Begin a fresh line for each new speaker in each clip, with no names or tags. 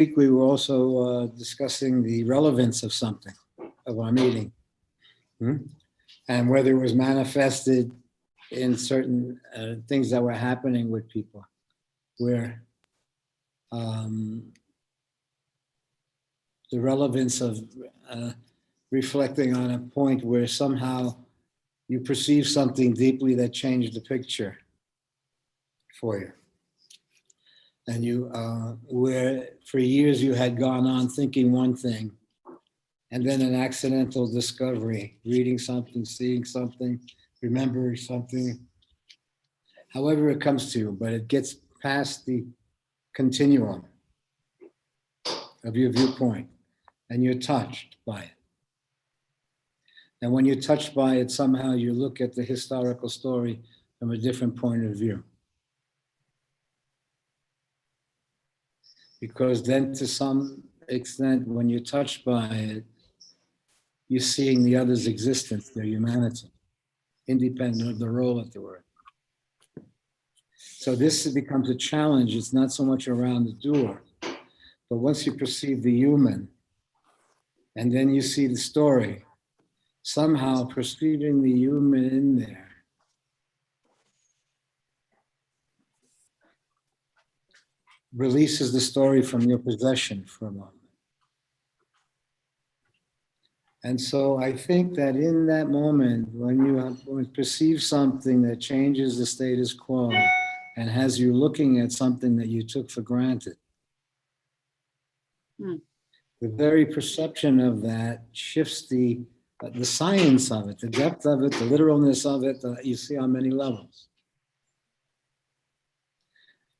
week we were also discussing the relevance of something, of our meeting, and whether it was manifested in certain things that were happening with people, where the relevance of reflecting on a point where somehow you perceive something deeply that changed the picture for you. And you, where for years you had gone on thinking one thing, and then an accidental discovery, reading something, seeing something, remembering something, however it comes to you, but it gets past the continuum of your viewpoint, and you're touched by it. And when you're touched by it, somehow you look at the historical story from a different point of view. Because then to some extent, when you're touched by it, you're seeing the other's existence, their humanity, independent of the role that they were. So this becomes a challenge. It's not so much around the doer, but once you perceive the human, and then you see the story, somehow perceiving the human in there releases the story from your possession for a moment. And so I think that in that moment, when you perceive something that changes the status quo and has you looking at something that you took for granted, the very perception of that shifts the science of it, the depth of it, the literalness of it, you see on many levels.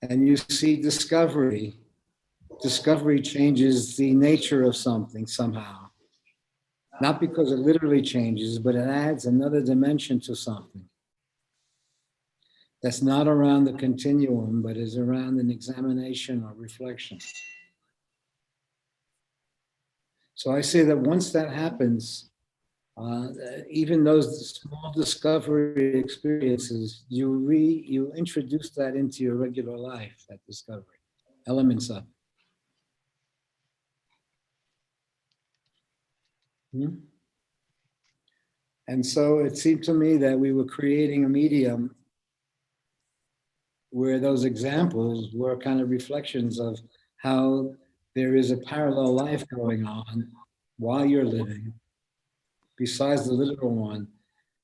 And you see discovery. Discovery changes the nature of something somehow. Not because it literally changes, but it adds another dimension to something. That's not around the continuum, but is around an examination or reflection. So I say that once that happens, even those small discovery experiences, you introduce that into your regular life, that discovery, elements of it. And so it seemed to me that we were creating a medium where those examples were kind of reflections of how there is a parallel life going on while you're living, besides the literal one,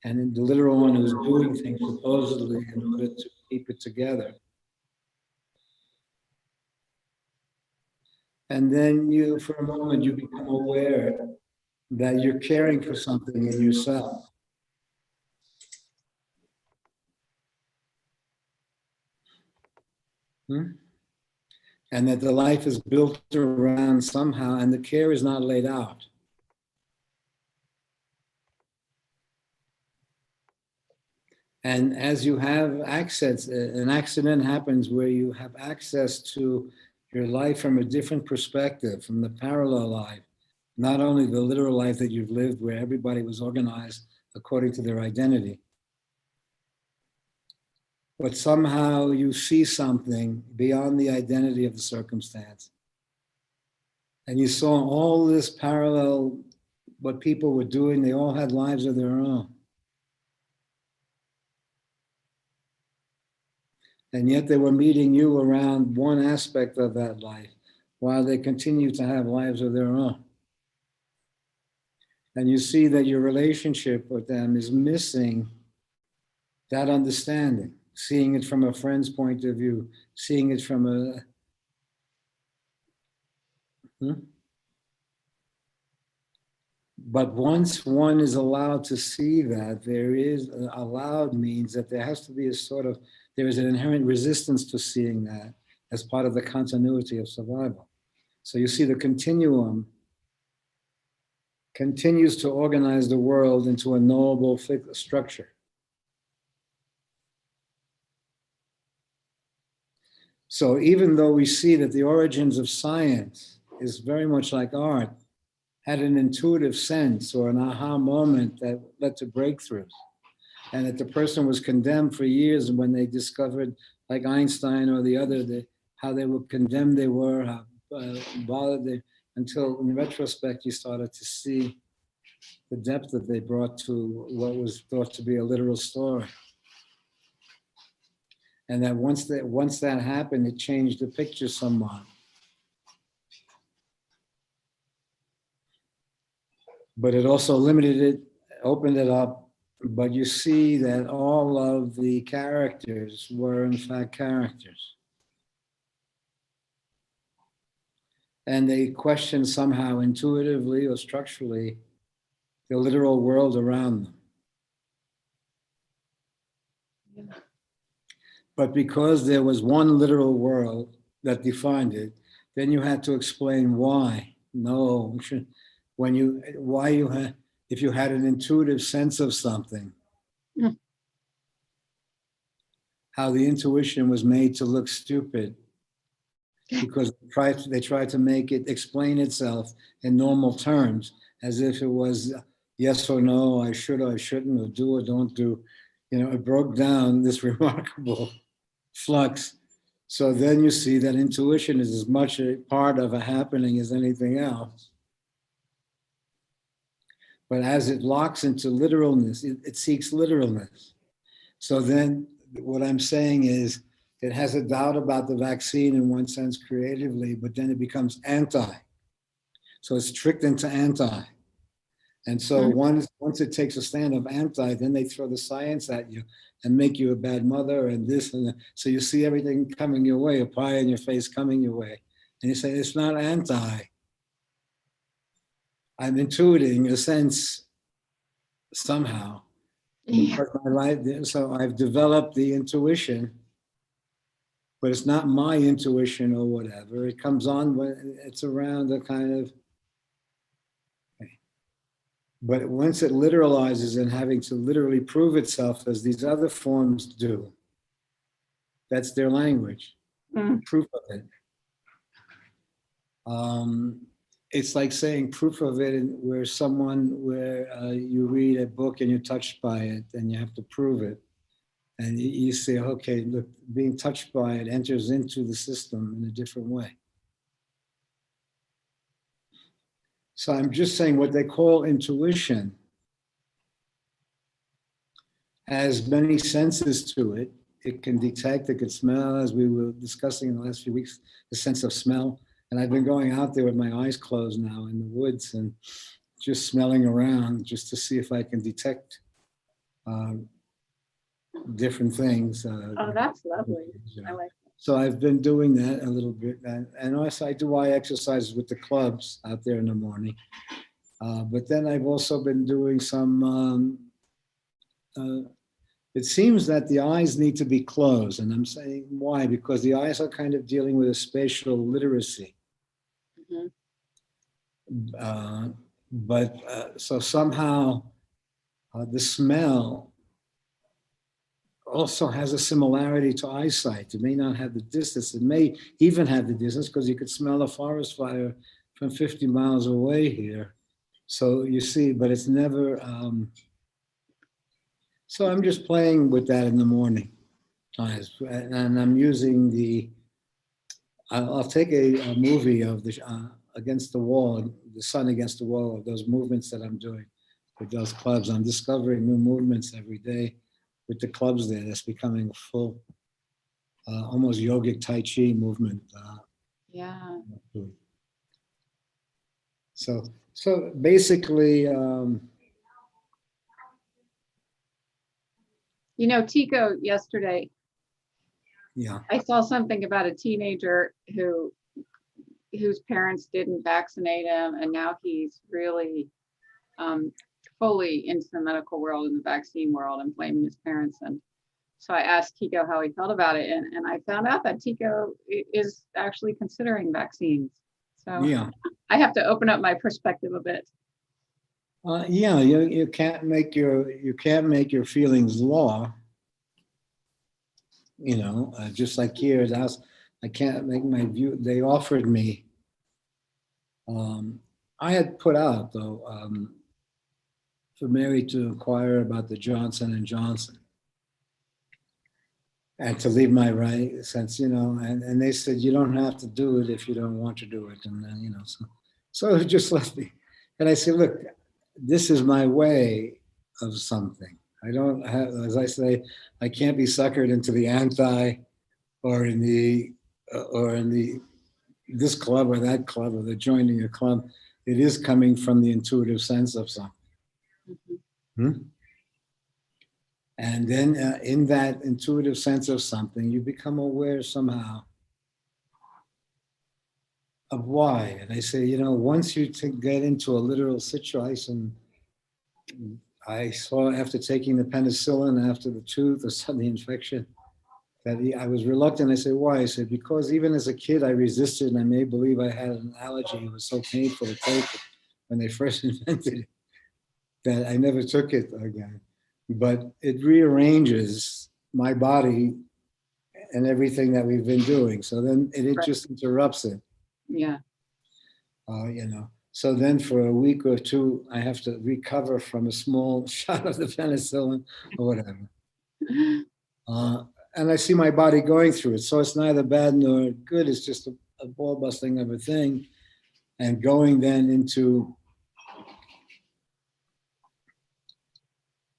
and the literal one who's doing things supposedly in order to keep it together. And then you, for a moment, you become aware that you're caring for something in yourself. And that the life is built around somehow, and the care is not laid out. And as you have access, an accident happens where you have access to your life from a different perspective, from the parallel life, not only the literal life that you've lived where everybody was organized according to their identity, but somehow you see something beyond the identity of the circumstance. And you saw all this parallel, what people were doing, they all had lives of their own. And yet they were meeting you around one aspect of that life, while they continue to have lives of their own. And you see that your relationship with them is missing that understanding, seeing it from a friend's point of view, seeing it from a... But once one is allowed to see that, there is allowed means that there has to be a sort of, there is an inherent resistance to seeing that as part of the continuity of survival. So you see the continuum continues to organize the world into a knowable structure. So even though we see that the origins of science is very much like art, had an intuitive sense or an aha moment that led to breakthroughs, and that the person was condemned for years when they discovered, like Einstein or the other, how they were condemned they were, how bothered them until in retrospect you started to see the depth that they brought to what was thought to be a literal story. And that once that happened, it changed the picture somewhat. But it also limited it, opened it up. But you see that all of the characters were in fact characters. And they questioned somehow intuitively or structurally the literal world around them.
Yeah.
But because there was one literal world that defined it, then you had to explain why. No, if you had an intuitive sense of something,
Mm.
how the intuition was made to look stupid because they tried to make it explain itself in normal terms, as if it was yes or no, I should or I shouldn't, or do or don't do. It broke down this remarkable flux. So then you see that intuition is as much a part of a happening as anything else. But as it locks into literalness, it seeks literalness. So then what I'm saying is it has a doubt about the vaccine in one sense creatively, but then it becomes anti. So it's tricked into anti. And so once it takes a stand of anti, then they throw the science at you and make you a bad mother and this and that. So you see everything coming your way, a pie in your face coming your way. And you say, it's not anti. I'm intuiting a sense somehow.
Yeah.
My life, so I've developed the intuition, but it's not my intuition or whatever. It comes on when it's around a kind of, but once it literalizes and having to literally prove itself as these other forms do, that's their language, proof of it. It's like saying proof of it where you read a book and you're touched by it and you have to prove it. And you say, okay, look, being touched by it enters into the system in a different way. So I'm just saying what they call intuition has many senses to it. It can detect, it can smell, as we were discussing in the last few weeks, the sense of smell. And I've been going out there with my eyes closed now in the woods and just smelling around just to see if I can detect different things.
Oh, that's lovely. I like that.
So I've been doing that a little bit. And also I do eye exercises with the clubs out there in the morning. But then I've also been doing some, it seems that the eyes need to be closed. And I'm saying why? Because the eyes are kind of dealing with a spatial literacy. So somehow the smell also has a similarity to eyesight. It may not have the distance. It may even have the distance because you could smell a forest fire from 50 miles away here. So you see, but it's never, so I'm just playing with that in the morning times. And I'm using I'll take a movie of the against the wall, the sun against the wall, of those movements that I'm doing with those clubs. I'm discovering new movements every day with the clubs there. That's becoming a full, almost yogic Tai Chi movement.
Yeah.
So basically,
Tico, yesterday,
yeah.
I saw something about a teenager whose parents didn't vaccinate him, and now he's really fully into the medical world and the vaccine world and blaming his parents. And so I asked Tico how he felt about it, and I found out that Tico is actually considering vaccines. So
Yeah.
I have to open up my perspective a bit.
Yeah, you can't make your feelings law. Just like here at the house, I can't make my view. They offered me. I had put out though for Mary to inquire about the Johnson and Johnson. and to leave my right sense, and they said, you don't have to do it if you don't want to do it. And then, so it just left me. And I said, look, this is my way of something. I don't have, as I say, I can't be suckered into the anti or in the this club or that club or the joining a club. It is coming from the intuitive sense of something.
Mhm.
Hmm? And then in that intuitive sense of something, you become aware somehow of why. And I say, once you get into a literal situation, I saw after taking the penicillin after the tooth or some the infection that I was reluctant. I said, why? I said, because even as a kid, I resisted and I made believe I had an allergy. It was so painful to take it when they first invented it that I never took it again. But it rearranges my body and everything that we've been doing. So then it
Right.
just interrupts it,
Yeah.
So then for a week or two, I have to recover from a small shot of the penicillin or whatever. Uh, and I see my body going through it. So it's neither bad nor good. It's just a ball busting of a thing. And going then into,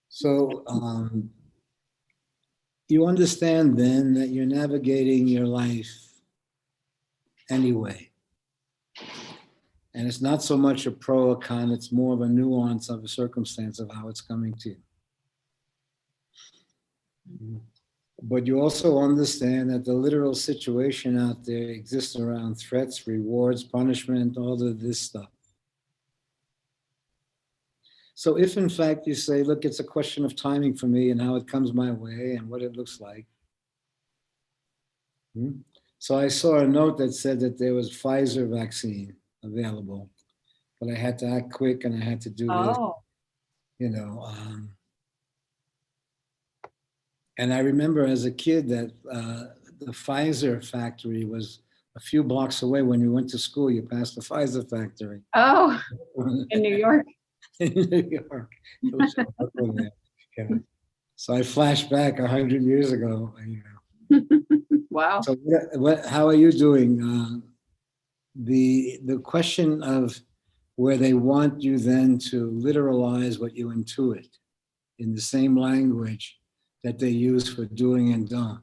so you understand then that you're navigating your life anyway. And it's not so much a pro or con, it's more of a nuance of a circumstance of how it's coming to you. But you also understand that the literal situation out there exists around threats, rewards, punishment, all of this stuff. So if in fact you say, look, it's a question of timing for me and how it comes my way and what it looks like. So I saw a note that said that there was Pfizer vaccine available, but I had to act quick and I had to do this,
Oh,
you know. And I remember as a kid that the Pfizer factory was a few blocks away. When you went to school, you passed the Pfizer factory
oh, in New York.
in New York. It was there. Yeah. So I flashed back 100 years ago.
Wow.
So how are you doing? The question of where they want you then to literalize what you intuit in the same language that they use for doing and don't.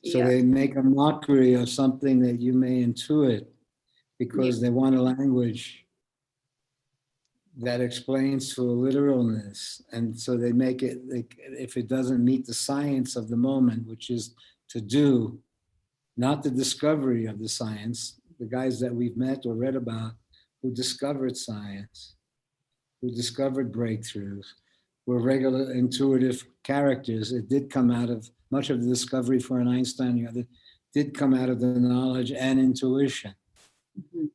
So
Yeah.
they make a mockery of something that you may intuit because they want a language that explains to a literalness. And so they make it, if it doesn't meet the science of the moment, which is to do, not the discovery of the science, the guys that we've met or read about who discovered science, who discovered breakthroughs, were regular intuitive characters. It did come out of much of the discovery for an Einstein, did come out of the knowledge and intuition.
Mhm.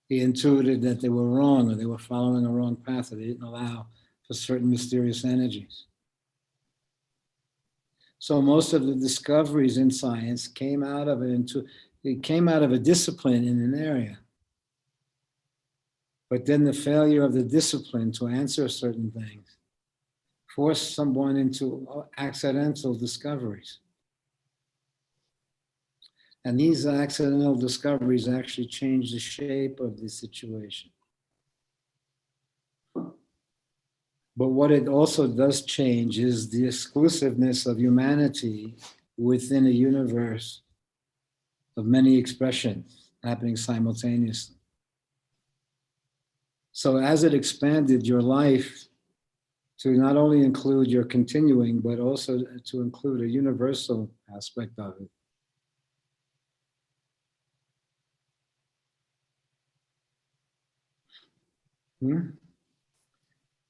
He intuited that they were wrong or they were following a wrong path or they didn't allow for certain mysterious energies. So most of the discoveries in science came out of it came out of a discipline in an area. But then the failure of the discipline to answer certain things forced someone into accidental discoveries. And these accidental discoveries actually change the shape of the situation. But what it also does change is the exclusiveness of humanity within a universe of many expressions happening simultaneously. So as it expanded your life to not only include your continuing, but also to include a universal aspect of it.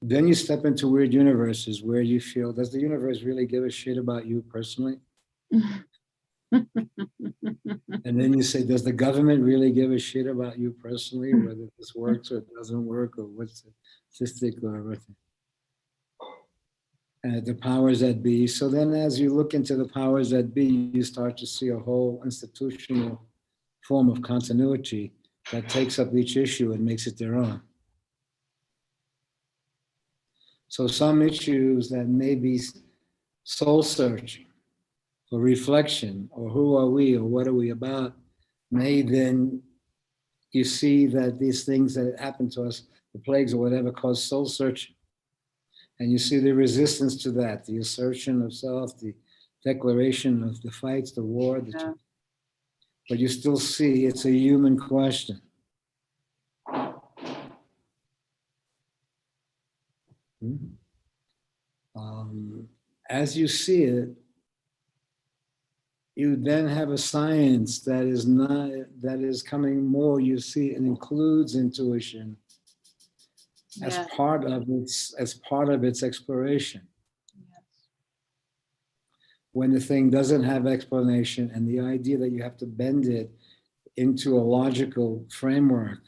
Then you step into weird universes where you feel, does the universe really give a shit about you personally? And then you say, does the government really give a shit about you personally, whether this works or it doesn't work, or what's statistic or everything? And the powers that be. So then as you look into the powers that be, you start to see a whole institutional form of continuity that takes up each issue and makes it their own. So some issues that may be soul searching or reflection or who are we or what are we about may then you see that these things that happen to us, the plagues or whatever, cause soul searching. And you see the resistance to that, the assertion of self, the declaration of the fights, the war,
Yeah.
but you still see it's a human question. As you see it, you then have a science that is not, that is coming more, you see, it includes intuition as
Yeah.
part of its exploration.
Yes.
When the thing doesn't have explanation and the idea that you have to bend it into a logical framework,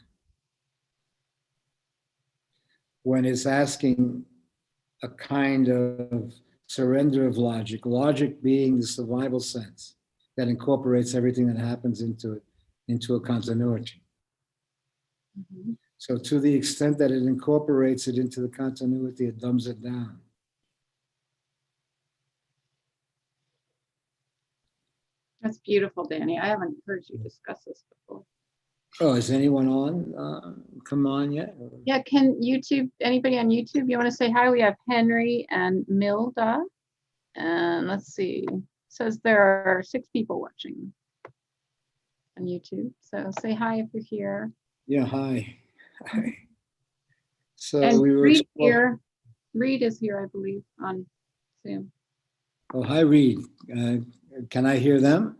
when it's asking a kind of surrender of logic, logic being the survival sense that incorporates everything that happens into it, into a continuity.
Mhm.
So to the extent that it incorporates it into the continuity, it dumbs it down.
That's beautiful, Danny. I haven't heard you discuss this before.
Oh, is anyone on? Come on yet?
Yeah, can YouTube, anybody on YouTube, you want to say hi? We have Henry and Milda. And let's see, it says there are 6 people watching on YouTube. So say hi if you're here.
Yeah, hi. Hi. So
And
we were
Reed here. Reed is here, I believe, on Zoom.
Oh, hi, Reed. Can I hear them?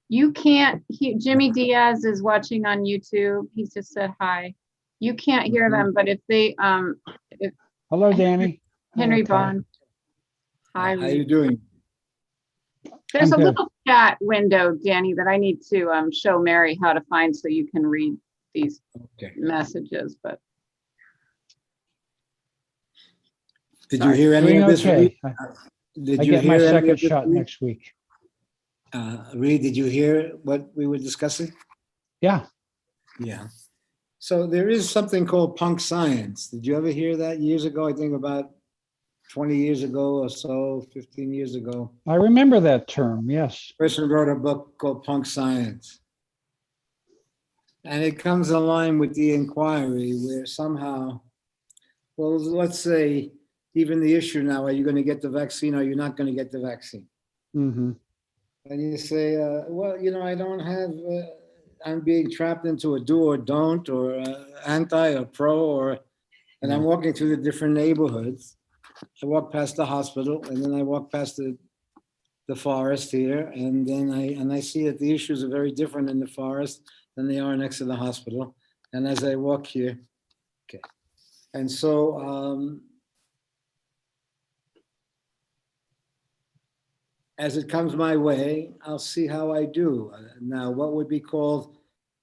You can't, Jimmy Diaz is watching on YouTube. He just said hi. You can't hear them, but if they, if
Hello, Danny.
Henry
Hello, Carl.
Bond. Hi,
How you
Reed.
doing?
There's
I'm
a
good.
little chat window, Danny, that I need to show Mary how to find so you can read these
Okay.
messages, but.
Did
Sorry.
you hear any
Doing
of this, Reed?
okay.
Did
I
you
get my
hear any
second
of this,
shot
Reed?
next week.
Reed, did you hear what we were discussing?
Yeah,
Yeah. So there is something called punk science. Did you ever hear that years ago? I think about 20 years ago or so, 15 years ago.
I remember that term. Yes.
A person wrote a book called Punk Science. And it comes in line with the inquiry where somehow, well, let's say even the issue now, are you going to get the vaccine or are you not going to get the vaccine?
Mm-hmm.
And you say, well, you know, I don't have, I'm being trapped into a do or don't or anti or pro or, and I'm walking through the different neighborhoods. I walk past the hospital and then I walk past the forest here. And then I see that the issues are very different in the forest than they are next to the hospital. And as I walk here, okay. And so, as it comes my way, I'll see how I do. Now, what would be called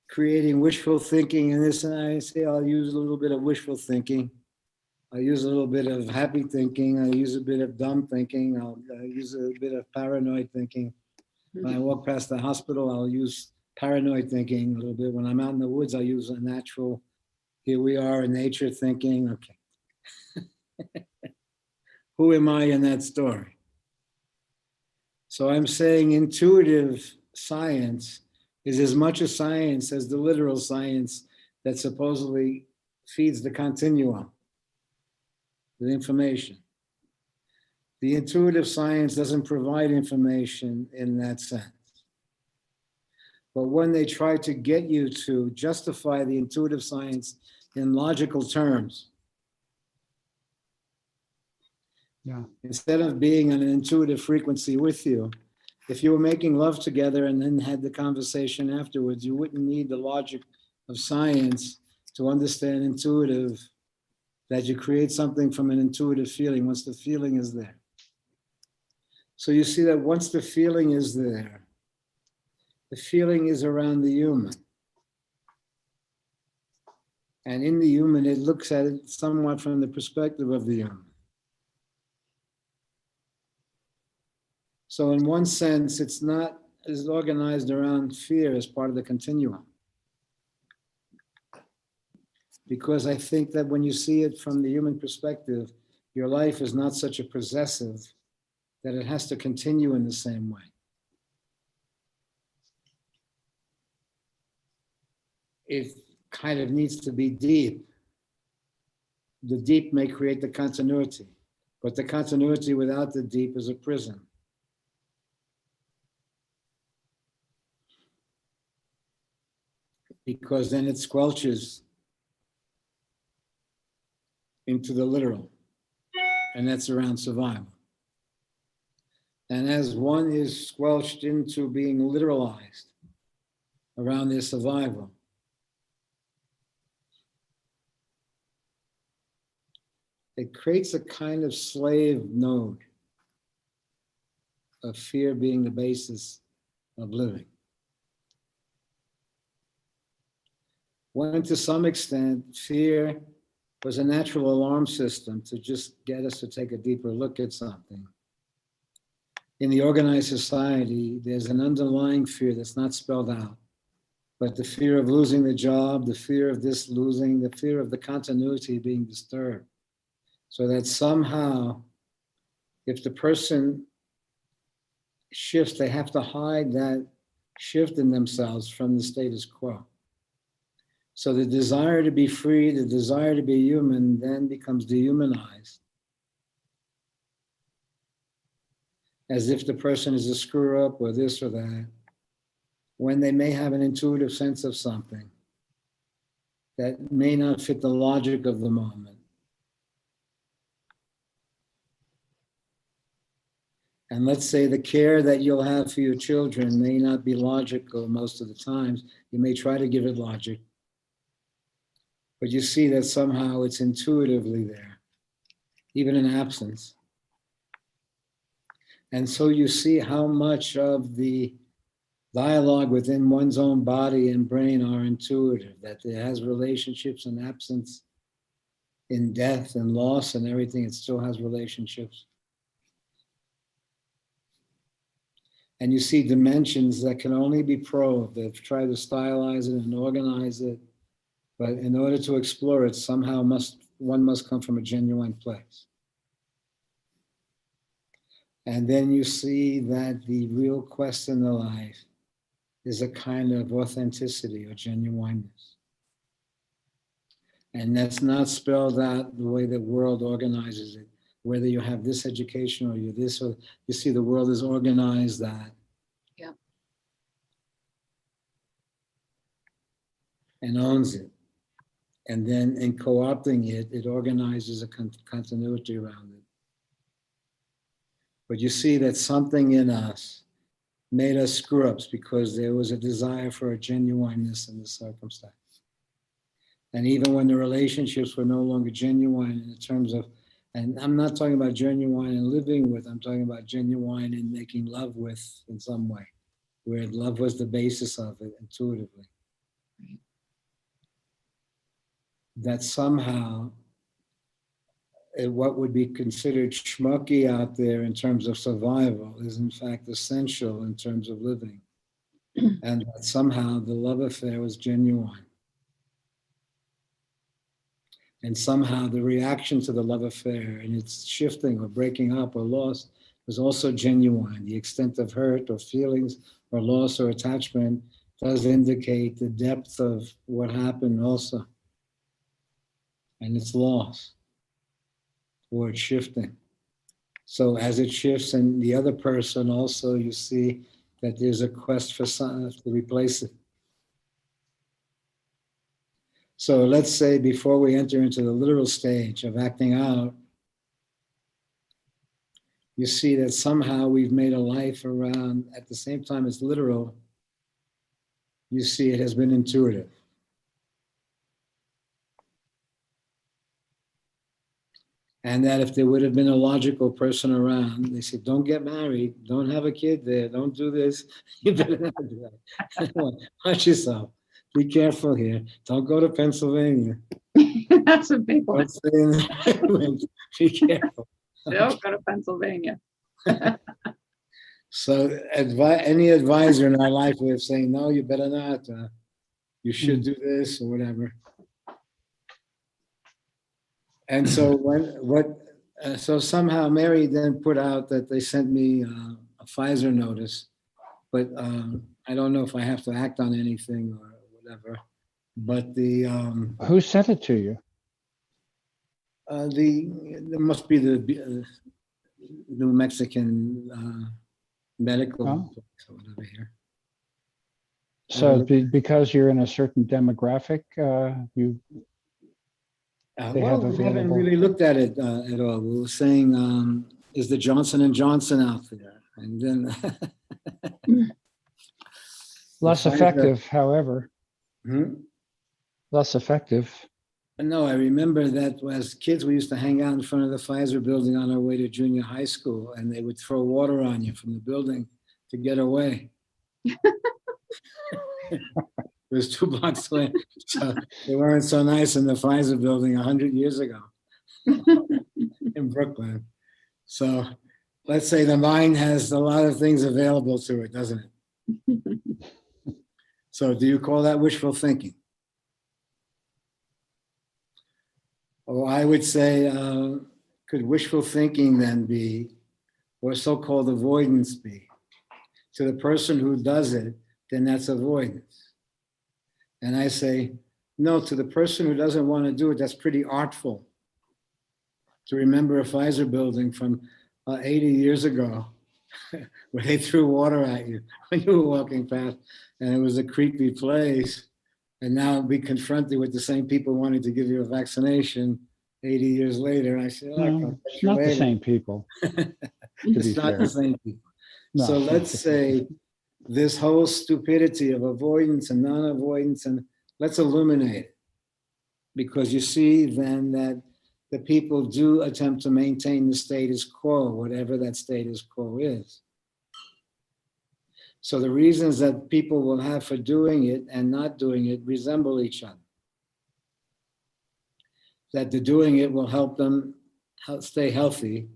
creating wishful thinking in this, and I say I'll use a little bit of wishful thinking. I'll use a little bit of happy thinking. I'll use a bit of dumb thinking. I'll use a bit of paranoid thinking. When I walk past the hospital, I'll use paranoid thinking a little bit. When I'm out in the woods, I'll use a natural, here we are in nature thinking, okay. Who am I in that story? So I'm saying intuitive science is as much a science as the literal science that supposedly feeds the continuum, the information. The intuitive science doesn't provide information in that sense. But when they try to get you to justify the intuitive science in logical terms,
Yeah.
instead of being on an intuitive frequency with you, if you were making love together and then had the conversation afterwards, you wouldn't need the logic of science to understand intuitive, that you create something from an intuitive feeling once the feeling is there. So you see that once the feeling is there, the feeling is around the human. And in the human, it looks at it somewhat from the perspective of the human. So in one sense, it's not as organized around fear as part of the continuum. because I think that when you see it from the human perspective, your life is not such a possessive that it has to continue in the same way. It kind of needs to be deep. The deep may create the continuity, but the continuity without the deep is a prison. Because then it squelches into the literal, and that's around survival. And as one is squelched into being literalized around their survival, it creates a kind of slave node of fear being the basis of living. When to some extent, fear was a natural alarm system to just get us to take a deeper look at something. In the organized society, there's an underlying fear that's not spelled out, but the fear of losing the job, the fear of this losing, the fear of the continuity being disturbed. So that somehow, if the person shifts, they have to hide that shift in themselves from the status quo. So the desire to be free, the desire to be human then becomes dehumanized. As if the person is a screw up or this or that, when they may have an intuitive sense of something that may not fit the logic of the moment. And let's say the care that you'll have for your children may not be logical most of the times. You may try to give it logic, but you see that somehow it's intuitively there, even in absence. And so you see how much of the dialogue within one's own body and brain are intuitive, that it has relationships in absence, in death and loss and everything, it still has relationships. And you see dimensions that can only be probed. They've tried to stylize it and organize it, but in order to explore it, somehow one must come from a genuine place. And then you see that the real quest in the life is a kind of authenticity or genuineness. And that's not spelled out the way the world organizes it. Whether you have this education or you're this, or you see the world is organized that.
Yeah.
And owns it. And then in co-opting it, it organizes a continuity around it. But you see that something in us made us screw-ups because there was a desire for a genuineness in the circumstance. And even when the relationships were no longer genuine in terms of, and I'm not talking about genuine in living with, I'm talking about genuine in making love with in some way, where love was the basis of it intuitively.
Right.
That somehow what would be considered schmucky out there in terms of survival is in fact essential in terms of living. And that somehow the love affair was genuine. And somehow the reaction to the love affair and its shifting or breaking up or loss was also genuine. The extent of hurt or feelings or loss or attachment does indicate the depth of what happened also. And its loss or it's shifting. So as it shifts in the other person also, you see that there's a quest for something to replace it. So let's say before we enter into the literal stage of acting out, you see that somehow we've made a life around, at the same time as literal, you see it has been intuitive. And that if there would have been a logical person around, they said, don't get married, don't have a kid there, don't do this, you better not do that. Watch yourself, be careful here, don't go to Pennsylvania.
That's a big one.
Don't stay in the be careful.
Don't go to Pennsylvania.
So any advisor in our life way of saying, no, you better not, you should do this or whatever. And so so somehow Mary then put out that they sent me a Pfizer notice, but I don't know if I have to act on anything or whatever. But
Who sent it to you?
there must be the New Mexican medical
Oh.
place or whatever here.
So because you're in a certain demographic, you They
Well,
have
we haven't
available.
really looked at it at all. We were saying, is the Johnson and Johnson out there? And then
less
Pfizer-
effective, however, less effective.
No, I remember that as kids, we used to hang out in front of the Pfizer building on our way to junior high school, and they would throw water on you from the building to get away. It was 2 blocks away. So they weren't so nice in the Pfizer building 100 years ago in Brooklyn. So let's say the mind has a lot of things available to it, doesn't it? So do you call that wishful thinking? Oh, I would say, could wishful thinking then be, or so-called avoidance be? To the person who does it, then that's avoidance. And I say, no, to the person who doesn't want to do it, that's pretty artful. To remember a Pfizer building from 80 years ago, where they threw water at you when you were walking past, and it was a creepy place. And now be confronted with the same people wanting to give you a vaccination 80 years later. I say, oh,
No, it's not the same people.
It's not the same people.
No,
So
it's not
let's
the same.
say this whole stupidity of avoidance and non-avoidance, and let's illuminate it. Because you see then that the people do attempt to maintain the status quo, whatever that status quo is. So the reasons that people will have for doing it and not doing it resemble each other. That the doing it will help them stay healthy,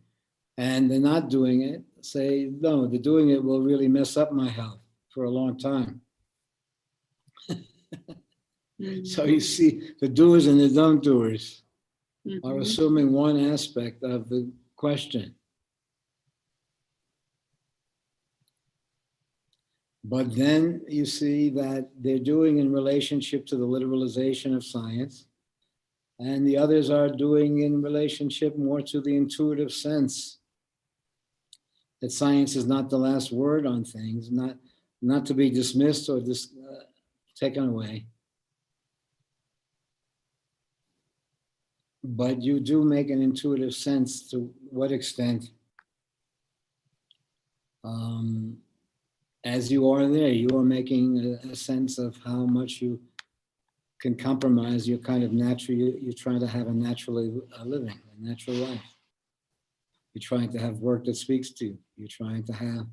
and the not doing it say, no, the doing it will really mess up my health for a long time. So you see, the doers and the don't doers are assuming one aspect of the question. But then you see that they're doing in relationship to the literalization of science, and the others are doing in relationship more to the intuitive sense that science is not the last word on things, not to be dismissed or taken away. But you do make an intuitive sense to what extent, as you are there, you are making a sense of how much you can compromise your kind of natural, you're trying to have a naturally living, a natural life. You're trying to have work that speaks to you. You're trying to have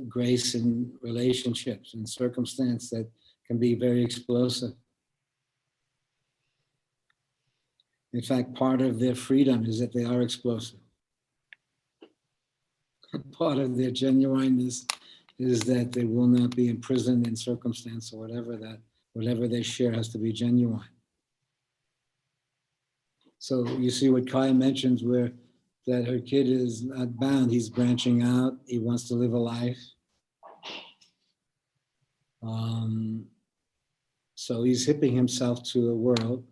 grace in relationships and circumstance that can be very explosive. In fact, part of their freedom is that they are explosive. Part of their genuineness is that they will not be imprisoned in circumstance or whatever they share has to be genuine. So you see what Kai mentions where that her kid is not bound, he's branching out, he wants to live a life. So he's hipping himself to a world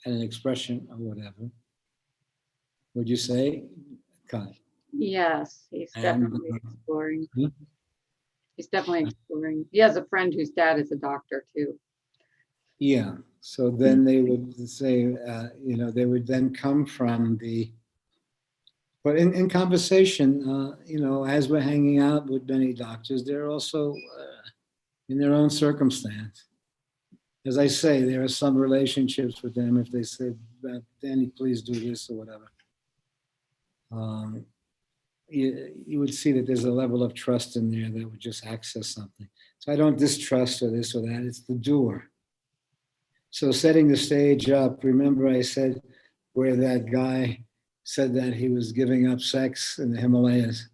and an expression or whatever. Would you say, Kai?
Yes, he's definitely exploring.
Hmm?
He's definitely exploring. He has a friend whose dad is a doctor too.
Yeah. So then they would say, they would then come from but in conversation, as we're hanging out with many doctors, they're also in their own circumstance. As I say, there are some relationships with them if they say, Danny, please do this or whatever. You would see that there's a level of trust in there that would just access something. So I don't distrust or this or that, it's the doer. So setting the stage up, remember I said where that guy said that he was giving up sex in the Himalayas.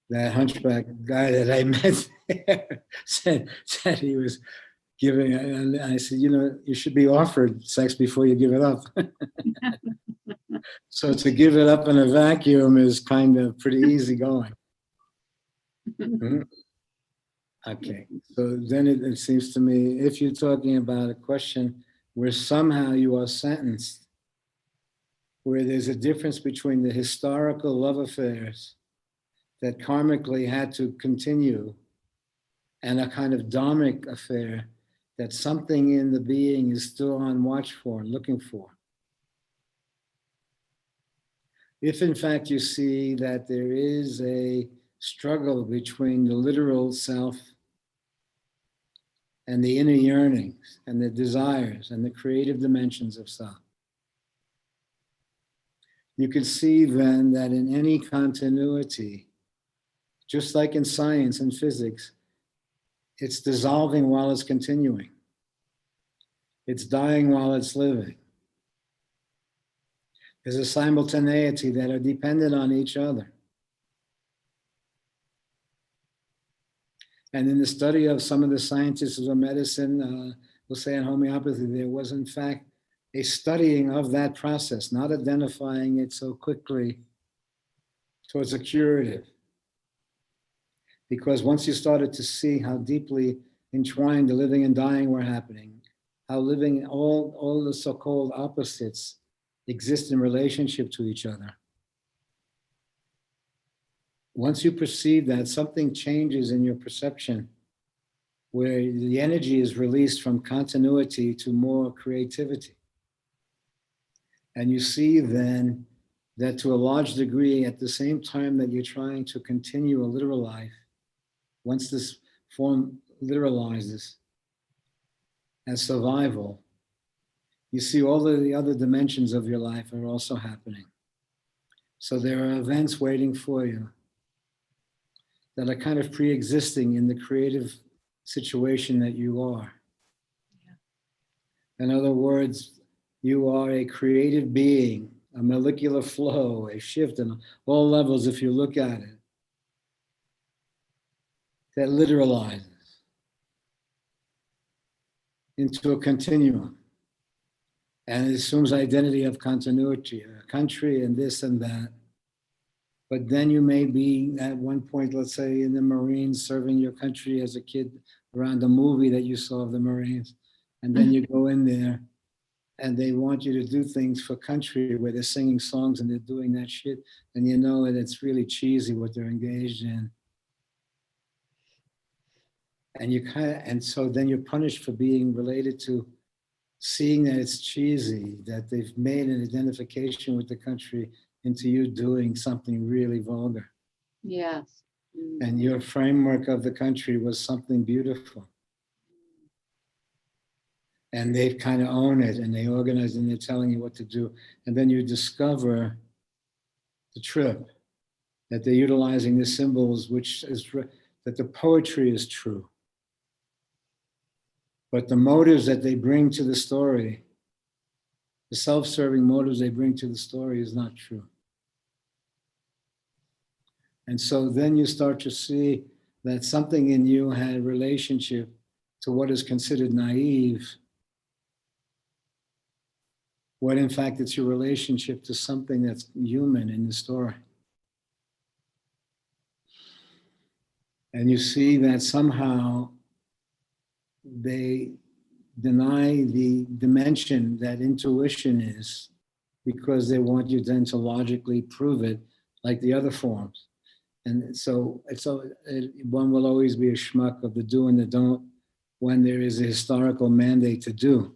That hunchback guy that I met there said he was giving, and I said, you should be offered sex before you give it up. So to give it up in a vacuum is kind of pretty easy going. Mhm. Okay, so then it seems to me, if you're talking about a question where somehow you are sentenced, where there's a difference between the historical love affairs that karmically had to continue and a kind of dharmic affair that something in the being is still on watch for, looking for. If in fact you see that there is a struggle between the literal self and the inner yearnings and the desires and the creative dimensions of self, you can see then that in any continuity, just like in science and physics, it's dissolving while it's continuing. It's dying while it's living. There's a simultaneity that are dependent on each other. And in the study of some of the scientists of medicine, we'll say in homeopathy, there was in fact a studying of that process, not identifying it so quickly towards a curative. Because once you started to see how deeply entwined the living and dying were happening, how living, all the so-called opposites exist in relationship to each other. Once you perceive that, something changes in your perception, where the energy is released from continuity to more creativity. And you see then that to a large degree, at the same time that you're trying to continue a literal life, once this form literalizes as survival, you see all of the other dimensions of your life are also happening. So there are events waiting for you that are kind of pre-existing in the creative situation that you are. Yeah. In other words, you are a creative being, a molecular flow, a shift in all levels if you look at it, that literalizes into a continuum. And it assumes identity of continuity, a country and this and that. But then you may be at one point, let's say in the Marines, serving your country as a kid around the movie that you saw of the Marines. And then you go in there and they want you to do things for country where they're singing songs and they're doing that shit. And you know that it's really cheesy what they're engaged in. And and so then you're punished for being related to seeing that it's cheesy, that they've made an identification with the country into you doing something really vulgar.
Yes.
And your framework of the country was something beautiful. And they kind of own it and they organize and they're telling you what to do. And then you discover the trip, that they're utilizing the symbols, which is that the poetry is true. But the motives that they bring to the story, the self-serving motives they bring to the story is not true. And so then you start to see that something in you had a relationship to what is considered naive, when in fact it's your relationship to something that's human in the story. And you see that somehow they deny the dimension that intuition is, because they want you then to logically prove it like the other forms. And so one will always be a schmuck of the do and the don't when there is a historical mandate to do.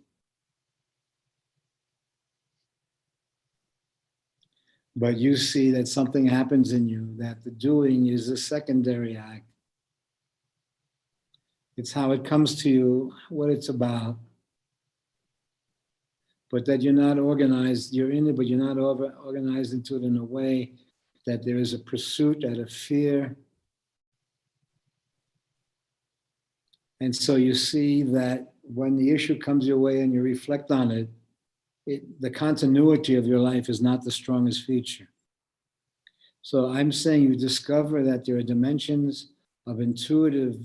But you see that something happens in you, that the doing is a secondary act. It's how it comes to you, what it's about. But that you're not organized, you're in it, but you're not organized into it in a way that there is a pursuit out of fear. And so you see that when the issue comes your way and you reflect on it, the continuity of your life is not the strongest feature. So I'm saying you discover that there are dimensions of intuitive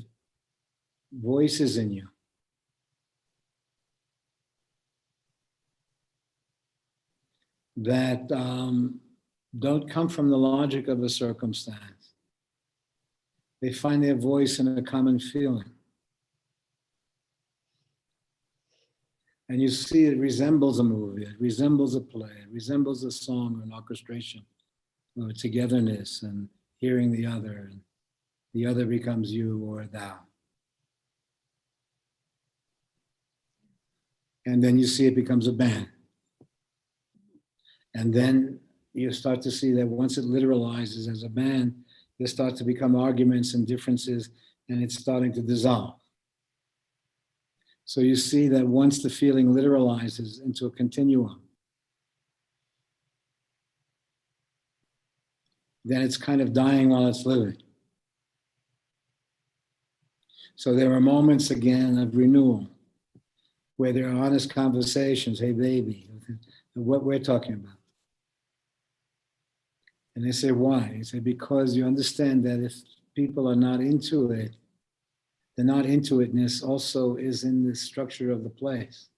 voices in you that don't come from the logic of a circumstance. They find their voice in a common feeling. And you see it resembles a movie, it resembles a play, it resembles a song or an orchestration, or togetherness and hearing the other, and the other becomes you or thou. And then you see it becomes a band. And then you start to see that once it literalizes as a band, there start to become arguments and differences, and it's starting to dissolve. So you see that once the feeling literalizes into a continuum, then it's kind of dying while it's living. So there are moments again of renewal where there are honest conversations. Hey, baby, what we're talking about. And they say, why? They say, because you understand that if people are not into it, the not into itness also is in the structure of the place.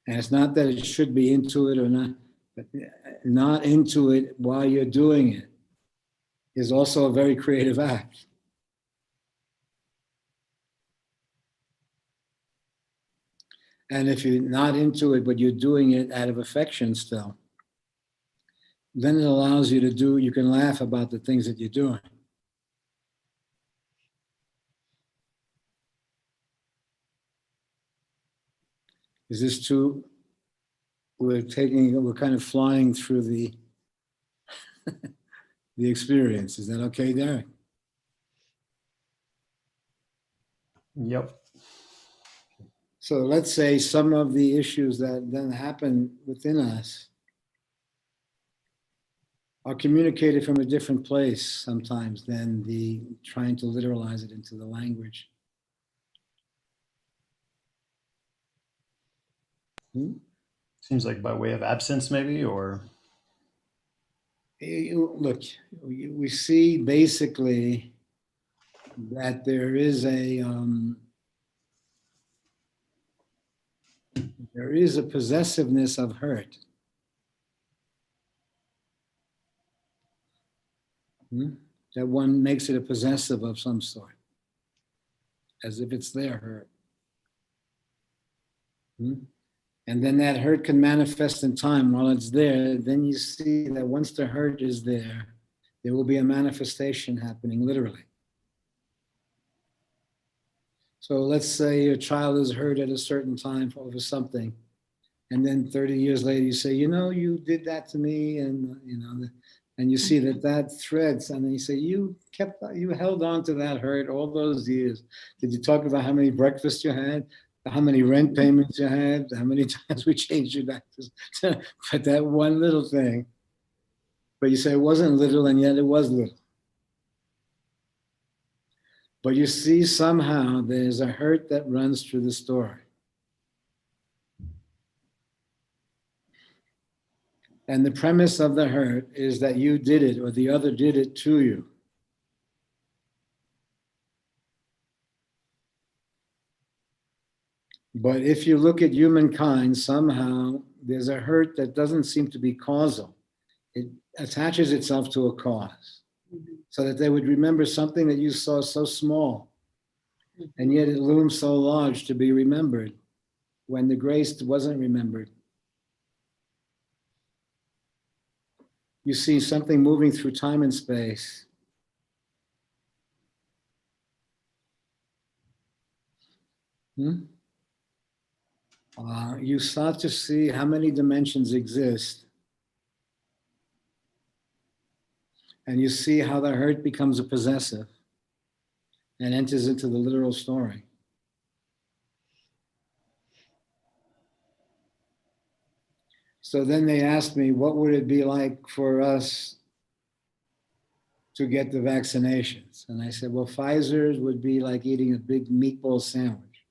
And it's not that it should be into it or not, but not into it while you're doing it is also a very creative act. And if you're not into it, but you're doing it out of affection still, then it allows you to do, you can laugh about the things that you're doing. Is this too, we're kind of flying through the, the experience. Is that okay, Derek?
Yep.
So let's say some of the issues that then happen within us are communicated from a different place sometimes than the trying to literalize it into the language.
Seems like by way of absence, maybe, or?
Look, we see basically that there is a possessiveness of hurt. That one makes it a possessive of some sort, as if it's their hurt. And then that hurt can manifest in time while it's there. Then you see that once the hurt is there, there will be a manifestation happening literally. So let's say your child is hurt at a certain time over something. And then 30 years later, you say, you know, you did that to me. And, you know, and you see that threads. And then you say, you held on to that hurt all those years. Did you talk about how many breakfasts you had? How many rent payments you had? How many times we changed your diapers? But that one little thing. But you say it wasn't little, and yet it was little. But you see somehow there's a hurt that runs through the story. And the premise of the hurt is that you did it or the other did it to you. But if you look at humankind, somehow there's a hurt that doesn't seem to be causal. It attaches itself to a cause. So that they would remember something that you saw so small, and yet it looms so large to be remembered when the grace wasn't remembered. You see something moving through time and space. You start to see how many dimensions exist. And you see how the hurt becomes a possessive and enters into the literal story. So then they asked me, what would it be like for us to get the vaccinations? And I said, well, Pfizer's would be like eating a big meatball sandwich.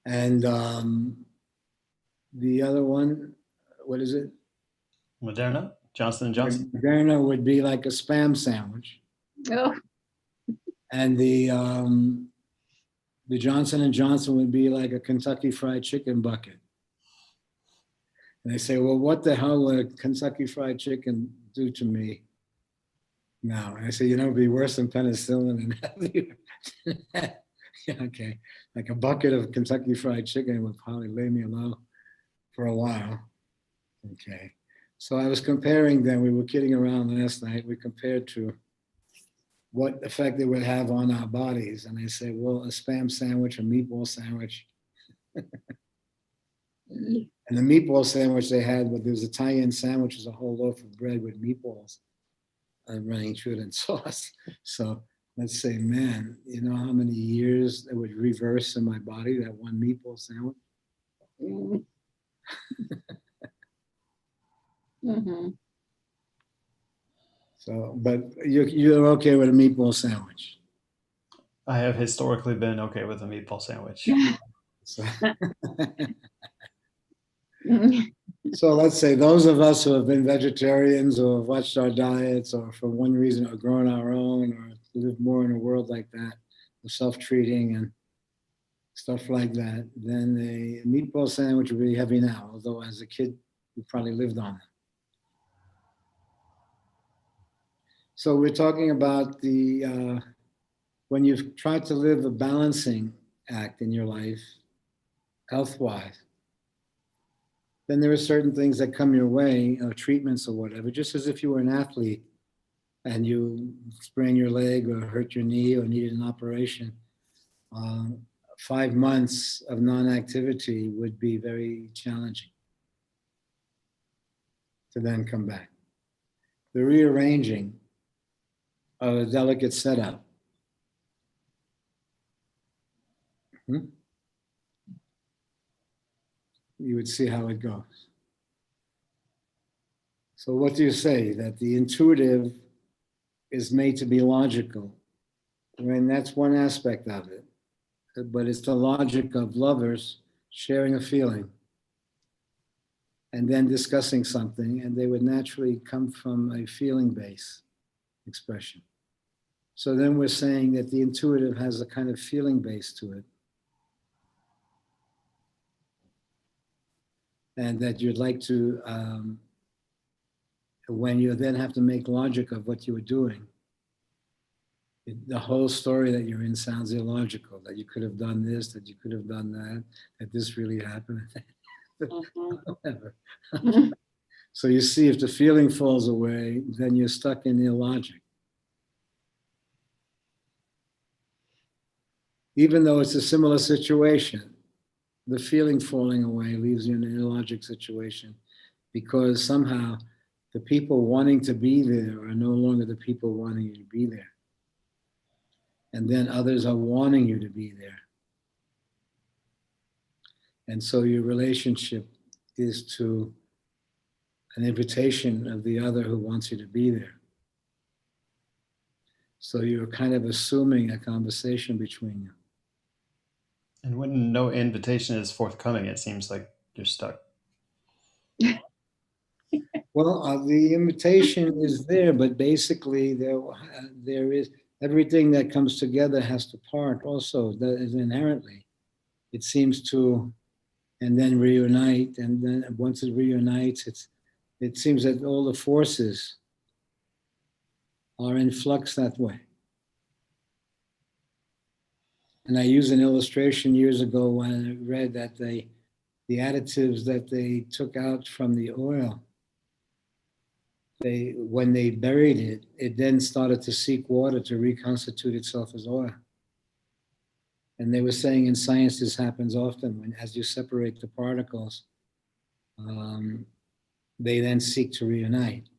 And the other one, what is it?
Moderna? Johnson & Johnson?
Moderna would be like a Spam sandwich.
Oh.
And the the Johnson and Johnson would be like a Kentucky Fried Chicken bucket. And they say, well, what the hell would a Kentucky Fried Chicken do to me now? And I say, it'd be worse than penicillin and heavier. Yeah, okay. Like a bucket of Kentucky Fried Chicken would probably lay me low for a while. Okay. So I was comparing them. We were kidding around last night. We compared to what effect it would have on our bodies. And I say, well, a Spam sandwich, a meatball sandwich. And the meatball sandwich they had, there was Italian sandwiches, a whole loaf of bread with meatballs running through it and sauce. So let's say, man, you know how many years it would reverse in my body, that one meatball sandwich?
Mm-hmm.
So, but you're okay with a meatball sandwich?
I have historically been okay with a meatball sandwich.
So, so let's say those of us who have been vegetarians or have watched our diets or for one reason are growing our own or live more in a world like that, self-treating and stuff like that, then a meatball sandwich would be heavy now, although as a kid, you probably lived on it. So we're talking about when you've tried to live a balancing act in your life, health-wise, then there are certain things that come your way, treatments or whatever, just as if you were an athlete and you sprain your leg or hurt your knee or needed an operation. 5 months of non-activity would be very challenging to then come back. The rearranging of a delicate setup. You would see how it goes. So what do you say? That the intuitive is made to be logical. I mean, that's one aspect of it. But it's the logic of lovers sharing a feeling and then discussing something, and they would naturally come from a feeling-based expression. So then we're saying that the intuitive has a kind of feeling base to it. And that you'd like to, when you then have to make logic of what you were doing, the whole story that you're in sounds illogical, that you could have done this, that you could have done that this really happened. Whatever. So you see, if the feeling falls away, then you're stuck in illogic. Even though it's a similar situation, the feeling falling away leaves you in an illogic situation because somehow the people wanting to be there are no longer the people wanting you to be there. And then others are wanting you to be there. And so your relationship is to an invitation of the other who wants you to be there. So you're kind of assuming a conversation between you.
And when no invitation is forthcoming, it seems like you're stuck.
Well, the invitation is there, but basically there is everything that comes together has to part also. That is inherently. It seems to, and then reunite, and then once it reunites, it seems that all the forces are in flux that way. And I used an illustration years ago when I read that the additives that they took out from the oil, when they buried it, it then started to seek water to reconstitute itself as oil. And they were saying in science this happens often when, as you separate the particles, they then seek to reunite.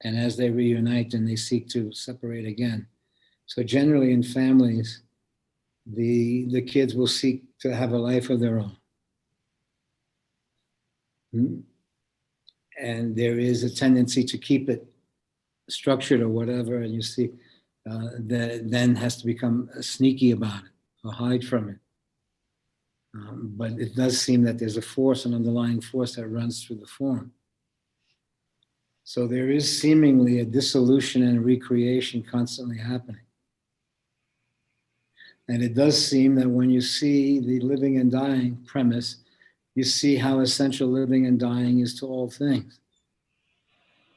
And as they reunite, then they seek to separate again. So generally in families, the kids will seek to have a life of their own. And there is a tendency to keep it structured or whatever, and you see that it then has to become sneaky about it or hide from it. But it does seem that there's a force, an underlying force that runs through the form. So there is seemingly a dissolution and recreation constantly happening. And it does seem that when you see the living and dying premise, you see how essential living and dying is to all things.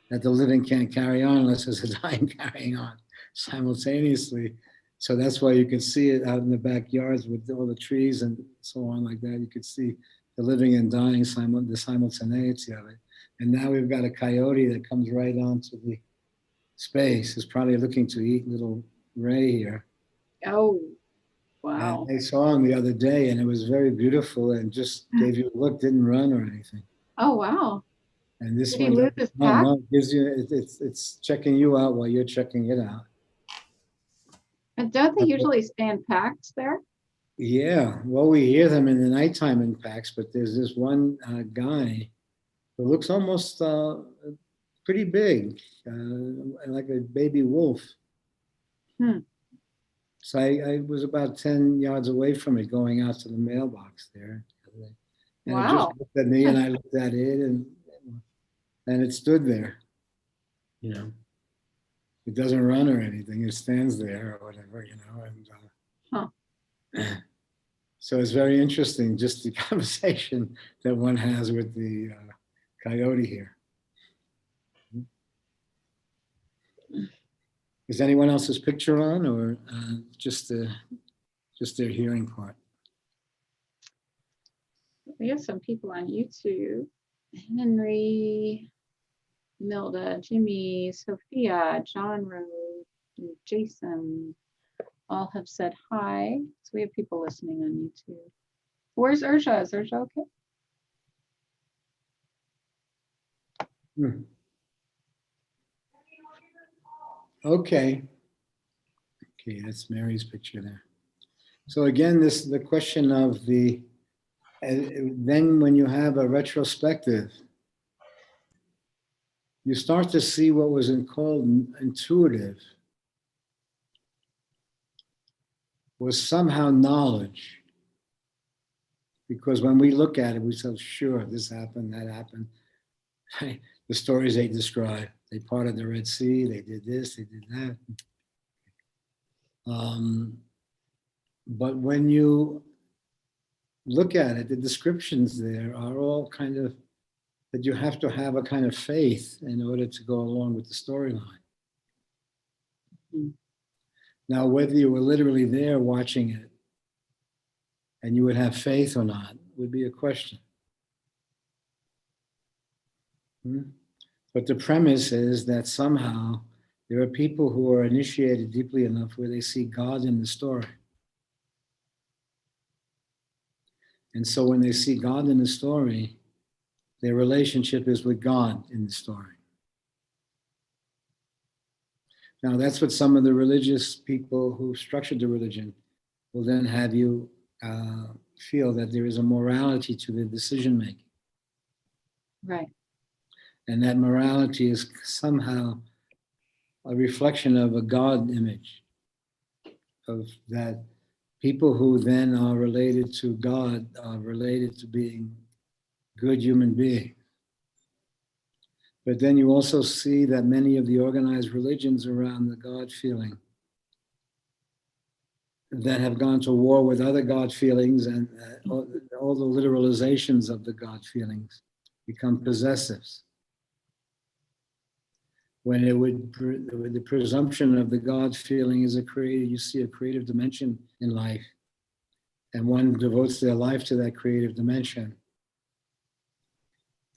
That the living can't carry on unless there's a dying carrying on simultaneously. So that's why you can see it out in the backyards with all the trees and so on like that. You could see the living and dying, the simultaneity of it. And now we've got a coyote that comes right onto the space. Is probably looking to eat little Ray here.
Oh,
And
wow.
I saw him the other day, and it was very beautiful, and just gave you a look, didn't run or anything.
Oh, wow.
And this
Did he
one,
lose his
no,
pack?
no, it gives you, it's checking you out while you're checking it out.
And don't they usually stand packs there?
Yeah, well, we hear them in the nighttime in packs, but there's this one guy who looks almost pretty big, like a baby wolf.
Hmm.
So I was about 10 yards away from it going out to the mailbox there. And it just
Wow.
looked at me and I looked at it and it stood there. You know, it doesn't run or anything. It stands there or whatever, you know. And so it's very interesting, just the conversation that one has with the coyote here. Is anyone else's picture on, or just their hearing part?
We have some people on YouTube. Henry, Milda, Jimmy, Sophia, John Rose, and Jason all have said hi. So we have people listening on YouTube. Where's Ursha? Is Ursha okay?
Okay. Okay, that's Mary's picture there. So again, the question of the, then when you have a retrospective, you start to see what was called intuitive was somehow knowledge. Because when we look at it, we say, sure, this happened, that happened. The stories they describe, they parted the Red Sea, they did this, they did that. But when you look at it, the descriptions there are all kind of, that you have to have a kind of faith in order to go along with the storyline.
Mm-hmm.
Now, whether you were literally there watching it and you would have faith or not would be a question. But the premise is that somehow there are people who are initiated deeply enough where they see God in the story. And so when they see God in the story, their relationship is with God in the story. Now, that's what some of the religious people who structured the religion will then have you feel, that there is a morality to the decision making.
Right.
And that morality is somehow a reflection of a God image, of that people who then are related to God are related to being good human beings. But then you also see that many of the organized religions around the God feeling that have gone to war with other God feelings, and all the literalizations of the God feelings become possessives. When the presumption of the God feeling is you see a creative dimension in life, and one devotes their life to that creative dimension,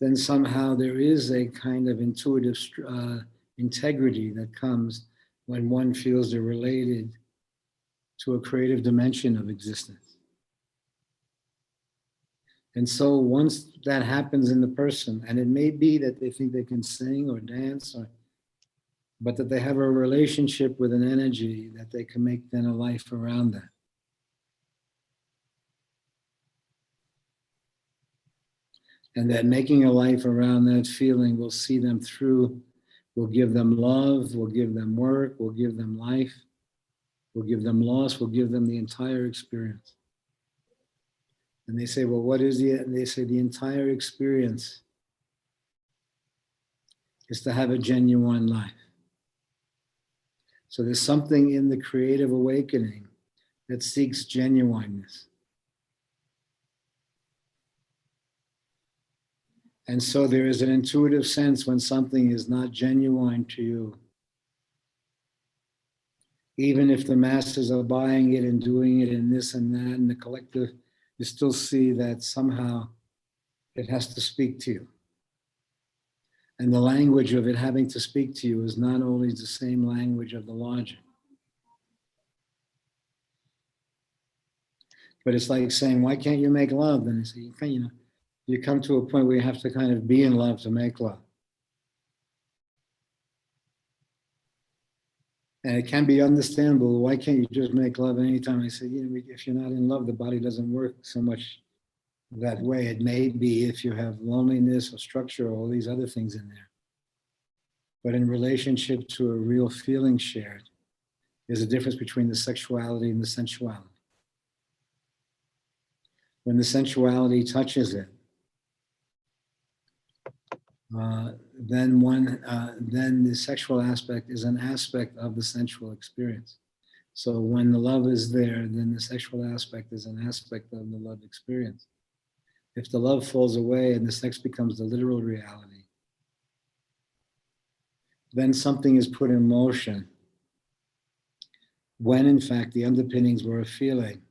then somehow there is a kind of intuitive integrity that comes when one feels they're related to a creative dimension of existence. And so once that happens in the person, and it may be that they think they can sing or dance, but that they have a relationship with an energy that they can make then a life around that. And that making a life around that feeling will see them through, will give them love, will give them work, will give them life, will give them loss, will give them the entire experience. And they say, well, what is they say the entire experience is to have a genuine life. So there's something in the creative awakening that seeks genuineness. And so there is an intuitive sense when something is not genuine to you. Even if the masses are buying it and doing it and this and that and the collective, you still see that somehow it has to speak to you. And the language of it having to speak to you is not always the same language of the logic. But it's like saying, why can't you make love? And I say, you can't, you come to a point where you have to kind of be in love to make love. And it can be understandable. Why can't you just make love anytime? I say, if you're not in love, the body doesn't work so much that way. It may be if you have loneliness or structure or all these other things in there. But in relationship to a real feeling shared, there's a difference between the sexuality and the sensuality. When the sensuality touches it, then the sexual aspect is an aspect of the sensual experience. So when the love is there, then the sexual aspect is an aspect of the love experience. If the love falls away and the sex becomes the literal reality, then something is put in motion when in fact the underpinnings were a feeling.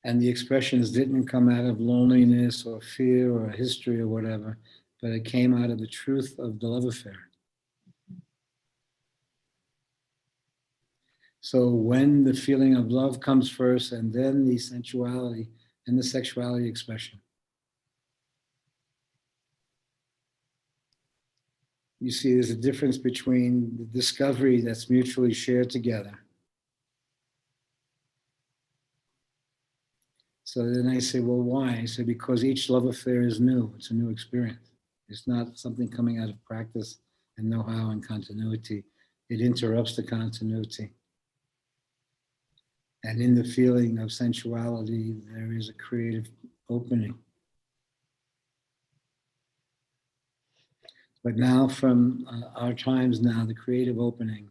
And the expressions didn't come out of loneliness or fear or a history or whatever, but it came out of the truth of the love affair. So when the feeling of love comes first and then the sensuality and the sexuality expression, you see there's a difference between the discovery that's mutually shared together. So then I say, well, why? I say, because each love affair is new. It's a new experience. It's not something coming out of practice and know-how and continuity. It interrupts the continuity. And in the feeling of sensuality, there is a creative opening. But now from our times now, the creative opening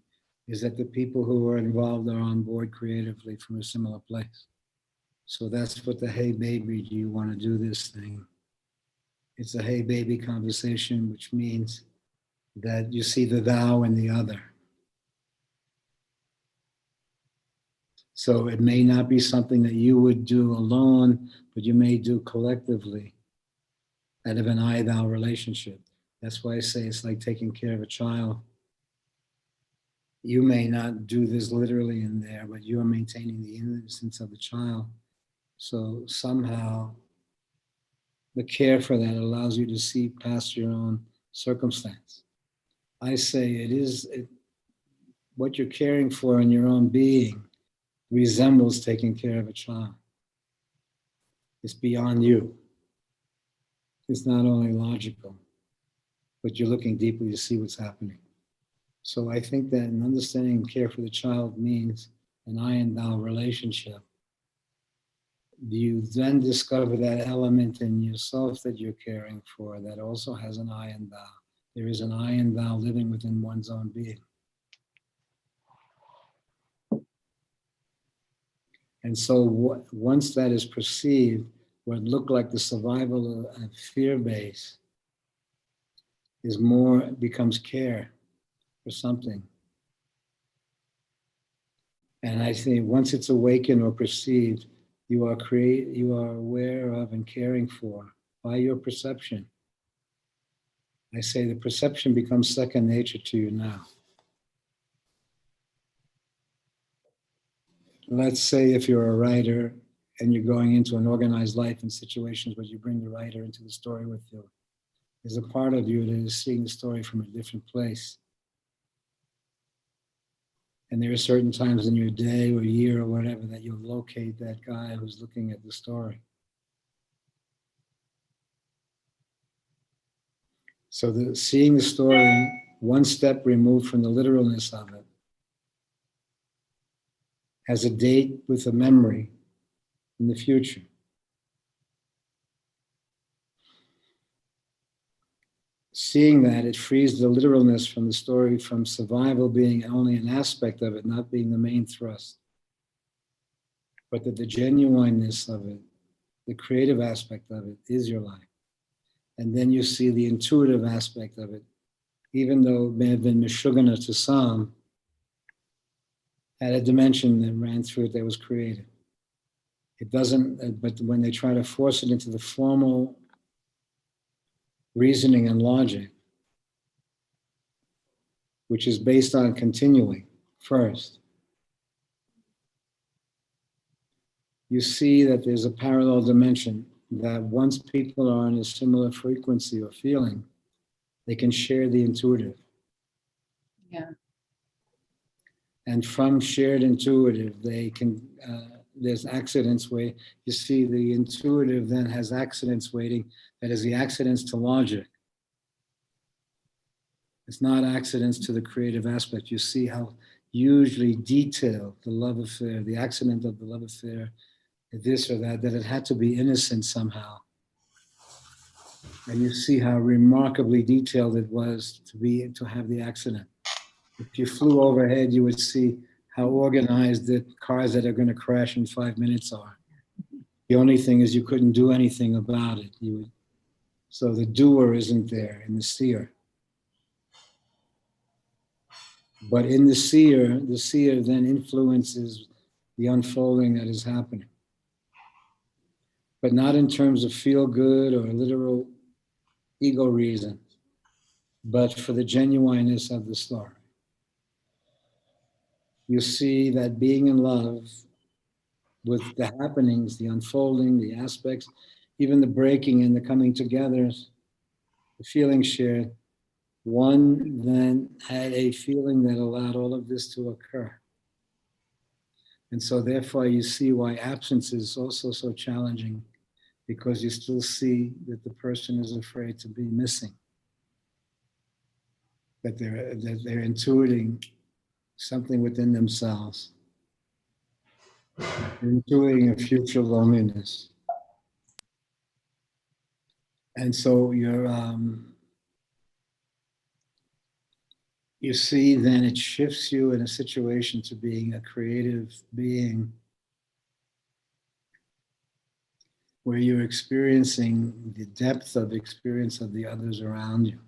is that the people who are involved are on board creatively from a similar place. So that's what the hey baby, do you want to do this thing? It's a hey baby conversation, which means that you see the thou in the other. So it may not be something that you would do alone, but you may do collectively out of an I-thou relationship. That's why I say it's like taking care of a child. You may not do this literally in there, but you are maintaining the innocence of the child. So somehow the care for that allows you to see past your own circumstance. I say what you're caring for in your own being resembles taking care of a child. It's beyond you. It's not only logical, but you're looking deeply to see what's happening. So I think that in understanding care for the child means an I and thou relationship. You then discover that element in yourself that you're caring for that also has an I and thou. There is an I and thou living within one's own being. And so once that is perceived, what looked like the survival of fear base becomes care for something. And I think once it's awakened or perceived, you are aware of and caring for by your perception. I say the perception becomes second nature to you now. Let's say if you're a writer and you're going into an organized life in situations where you bring the writer into the story with you, there's a part of you that is seeing the story from a different place. And there are certain times in your day or year or whatever that you'll locate that guy who's looking at the story. So seeing the story one step removed from the literalness of it has a date with a memory in the future. Seeing that, it frees the literalness from the story, from survival being only an aspect of it, not being the main thrust. but that the genuineness of it, the creative aspect of it, is your life. And then you see the intuitive aspect of it, even though it may have been Meshugana to some, had a dimension that ran through it that was creative. It doesn't, but when they try to force it into the formal reasoning and logic, which is based on continuing first, you see that there's a parallel dimension that once people are on a similar frequency or feeling, they can share the intuitive.
Yeah.
And from shared intuitive, they can, there's accidents where you see the intuitive then has accidents waiting, that is the accidents to logic. It's not accidents to the creative aspect. You see how hugely detailed the love affair, the accident of the love affair, this or that it had to be innocent somehow. And you see how remarkably detailed it was to have the accident. If you flew overhead, you would see how organized the cars that are going to crash in 5 minutes are. The only thing is you couldn't do anything about it. So the doer isn't there in the seer. But in the seer then influences the unfolding that is happening. But not in terms of feel good or literal ego reasons, but for the genuineness of the story. You see that being in love with the happenings, the unfolding, the aspects, even the breaking and the coming together, the feeling shared, one then had a feeling that allowed all of this to occur. And so therefore you see why absence is also so challenging, because you still see that the person is afraid to be missing, that they're intuiting something within themselves, intuiting a future loneliness. And so you see then it shifts you in a situation to being a creative being where you're experiencing the depth of experience of the others around you.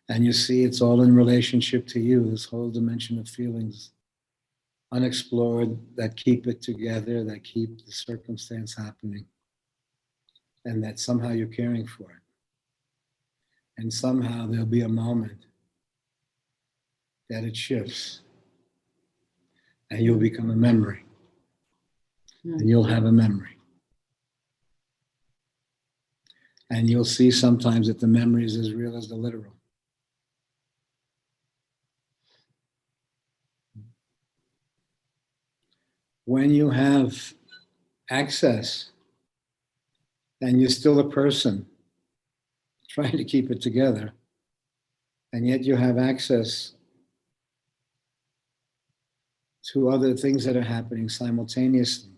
And you see it's all in relationship to you, this whole dimension of feelings unexplored that keep it together, that keep the circumstance happening, and that somehow you're caring for it. And somehow there'll be a moment that it shifts and you'll become a memory. And you'll have a memory. And you'll see sometimes that the memory is as real as the literal. When you have access and you're still a person trying to keep it together, and yet you have access to other things that are happening simultaneously,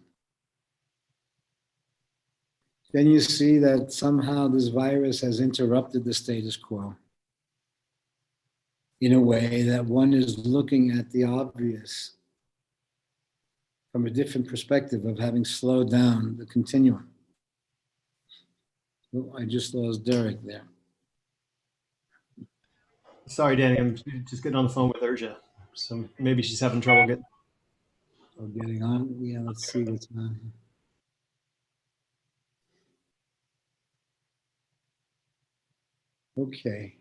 then you see that somehow this virus has interrupted the status quo in a way that one is looking at the obvious from a different perspective of having slowed down the continuum. Oh, I just lost Derek there.
Sorry, Danny, I'm just getting on the phone with Urja. So maybe she's having trouble
Getting on. Yeah, let's see what's on here. Okay.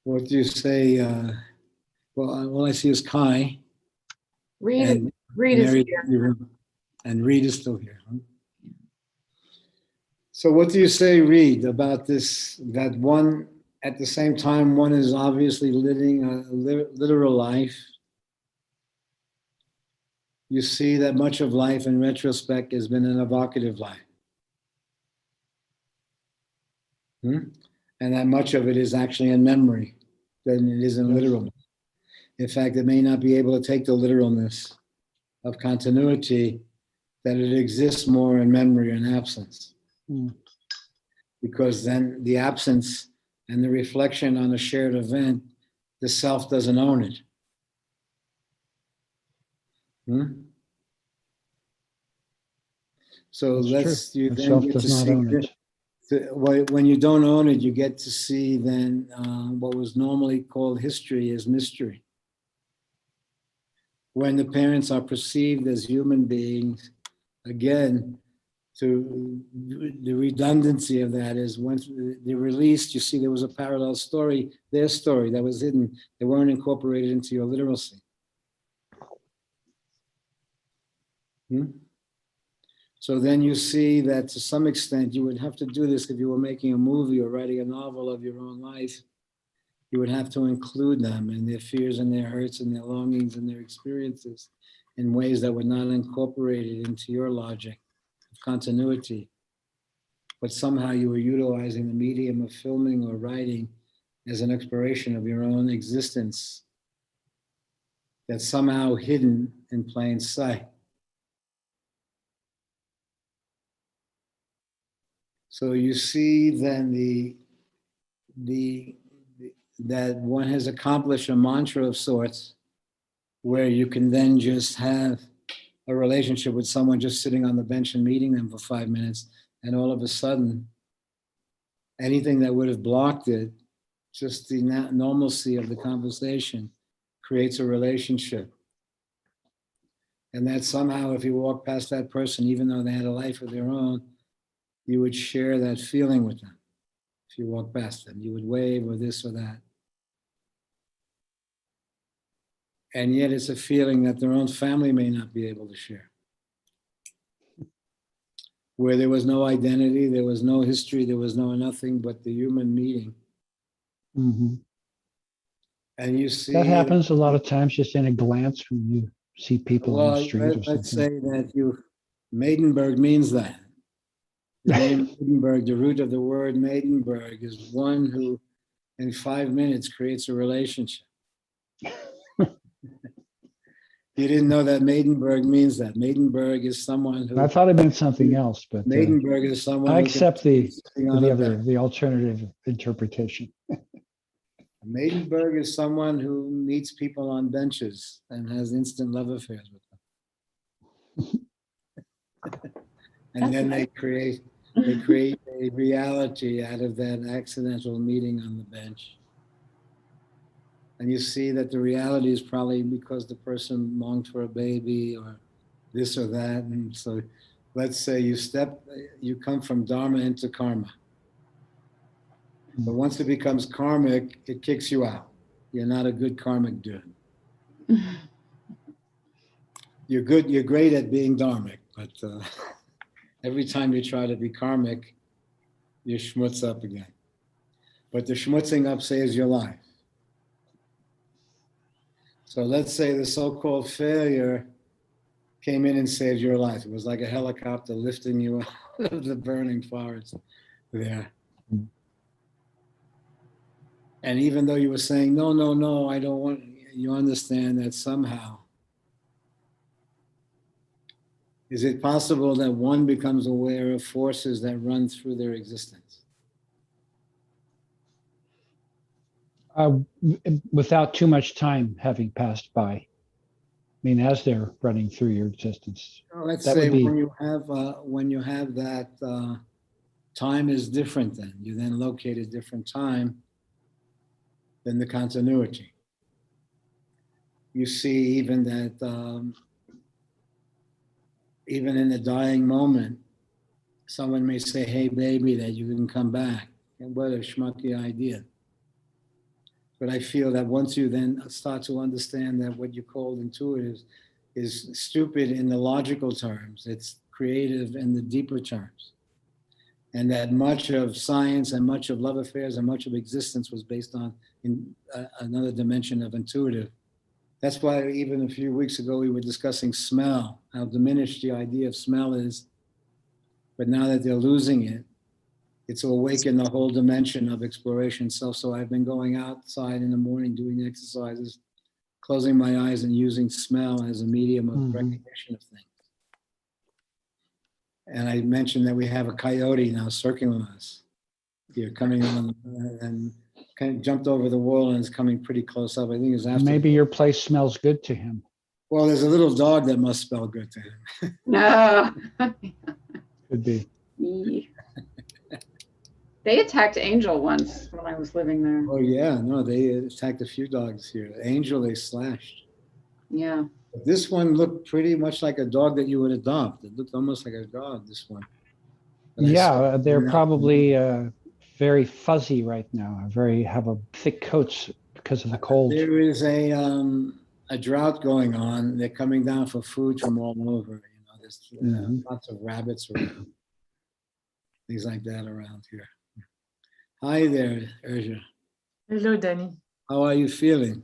What do you say? Well, all I see is Kai.
Reed is
Mary,
here.
and Reed is still here. Huh? So what do you say, Reed, about this, that one, at the same time, one is obviously living a literal life. You see that much of life in retrospect has been an evocative life. And that much of it is actually in memory than it is in literalness. In fact, it may not be able to take the literalness of continuity, that it exists more in memory and absence. Because then the absence and the reflection on a shared event, the self doesn't own it. Hmm? So
It's true.
you
The
then
self
get
does
to
not
see
own it.
when you don't own it, you get to see then what was normally called history as mystery. When the parents are perceived as human beings, again, to the redundancy of that is once they're released, you see there was a parallel story, their story that was hidden. They weren't incorporated into your literacy. Hmm? So then you see that to some extent you would have to do this if you were making a movie or writing a novel of your own life. You would have to include them and their fears and their hurts and their longings and their experiences in ways that were not incorporated into your logic of continuity. But somehow you were utilizing the medium of filming or writing as an exploration of your own existence that's somehow hidden in plain sight. So you see then that one has accomplished a mantra of sorts where you can then just have a relationship with someone just sitting on the bench and meeting them for 5 minutes, and all of a sudden anything that would have blocked it, just the normalcy of the conversation creates a relationship. And that somehow if you walk past that person, even though they had a life of their own, you would share that feeling with them. If you walk past them, you would wave or this or that. And yet it's a feeling that their own family may not be able to share. Where there was no identity, there was no history, there was no nothing but the human meeting.
Mm-hmm.
And you see...
That happens a lot of times just in a glance when you see people on the street or
let's
something.
say that Maidenberg means that. The name Maidenberg, the root of the word Maidenberg is one who in 5 minutes creates a relationship. You didn't know that Maidenberg means that. Maidenberg is someone who...
I thought it meant something else, but
Maidenberg is someone
I
who
accept
can
the alternative interpretation.
Maidenberg is someone who meets people on benches and has instant love affairs with them. And then they create a reality out of that accidental meeting on the bench. And you see that the reality is probably because the person longed for a baby or this or that. And so let's say you come from Dharma into karma. But once it becomes karmic, it kicks you out. You're not a good karmic dude. You're great at being dharmic, but every time you try to be karmic, you schmutz up again. But the schmutzing up saves your life. So let's say the so-called failure came in and saved your life. It was like a helicopter lifting you out of the burning forest there. And even though you were saying, no, no, no, I don't want, you understand that somehow. Is it possible that one becomes aware of forces that run through their existence?
Without too much time having passed by. I mean, as they're running through your existence.
Let's
that
say
would be...
when you have that, time is different then. You then locate a different time than the continuity. You see even that even in a dying moment, someone may say, hey, baby, that you can come back. And what a schmucky idea. But I feel that once you then start to understand that what you called intuitive is stupid in the logical terms, it's creative in the deeper terms. And that much of science and much of love affairs and much of existence was based on another dimension of intuitive. That's why even a few weeks ago we were discussing smell, how diminished the idea of smell is. But now that they're losing it, it's awakened the whole dimension of exploration self. So I've been going outside in the morning, doing exercises, closing my eyes and using smell as a medium of recognition of things. And I mentioned that we have a coyote now circling us. Here, coming on and kind of jumped over the wall and is coming pretty close up. I think it's after.
Maybe your place smells good to him.
Well, there's a little dog that must smell good to him.
No.
Could be.
Eee. They attacked Angel once when I was living there.
Oh yeah, no, they attacked a few dogs here. Angel, they slashed.
Yeah.
But this one looked pretty much like a dog that you would adopt. It looked almost like a dog, this one. But I saw
Yeah,
it
they're
went out.
probably very fuzzy right now. Very have a thick coats because of the cold.
There is a drought going on. They're coming down for food from all over. You know, there's
Mhm.
lots of rabbits around, things like that around here. Hi there, Erja.
Hello, Danny.
How are you feeling?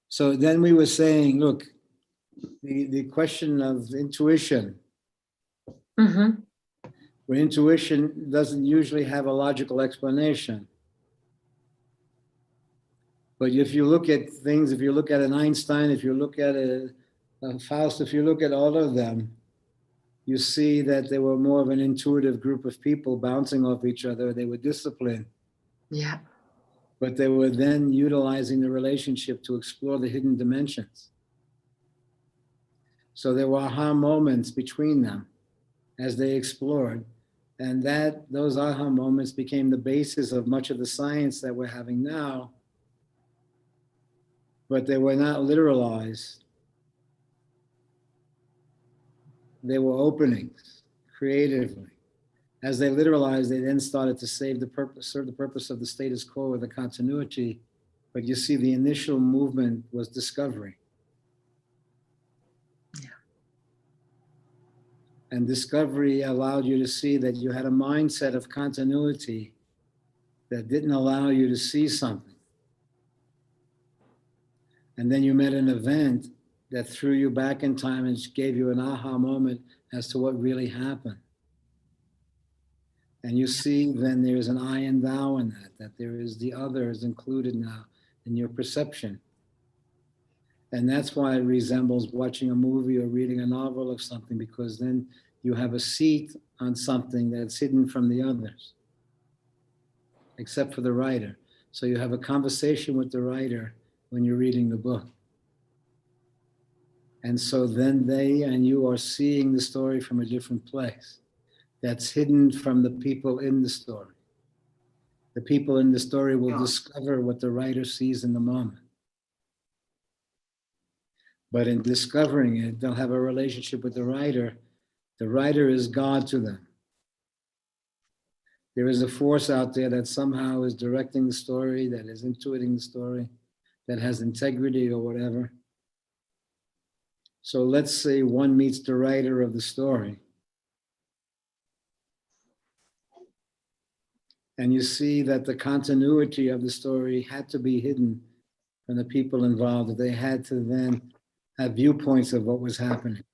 So then we were saying, look, the question of intuition,
Mm-hmm.
where intuition doesn't usually have a logical explanation. But if you look at things, if you look at an Einstein, if you look at a Faust, if you look at all of them, you see that they were more of an intuitive group of people bouncing off each other. They were disciplined,
Yeah.
but they were then utilizing the relationship to explore the hidden dimensions. So there were aha moments between them as they explored. And those aha moments became the basis of much of the science that we're having now, but they were not literalized. They were openings creatively. As they literalized, they then started to serve the purpose of the status quo or the continuity. But you see, the initial movement was discovery.
Yeah.
And discovery allowed you to see that you had a mindset of continuity that didn't allow you to see something. And then you met an event that threw you back in time and gave you an aha moment as to what really happened. And you see then there's an I and thou in that there is the other is included now in your perception. And that's why it resembles watching a movie or reading a novel of something, because then you have a seat on something that's hidden from the others, except for the writer. So you have a conversation with the writer when you're reading the book. And so then they and you are seeing the story from a different place that's hidden from the people in the story. The people in the story will discover what the writer sees in the moment. But in discovering it, they'll have a relationship with the writer. The writer is God to them. There is a force out there that somehow is directing the story, that is intuiting the story, that has integrity or whatever. So let's say one meets the writer of the story. And you see that the continuity of the story had to be hidden from the people involved, that they had to then have viewpoints of what was happening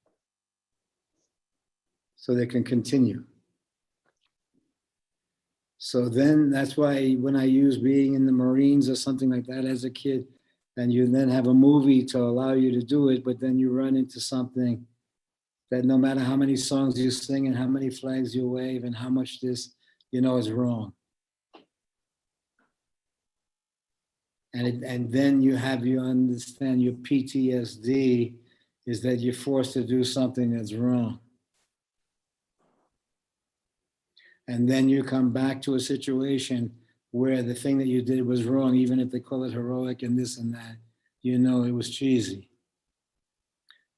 so they can continue. So then that's why when I use being in the Marines or something like that as a kid, and you then have a movie to allow you to do it, but then you run into something that no matter how many songs you sing and how many flags you wave and how much this, you know, is wrong. And then you understand your PTSD is that you're forced to do something that's wrong. And then you come back to a situation where the thing that you did was wrong, even if they call it heroic and this and that, you know it was cheesy.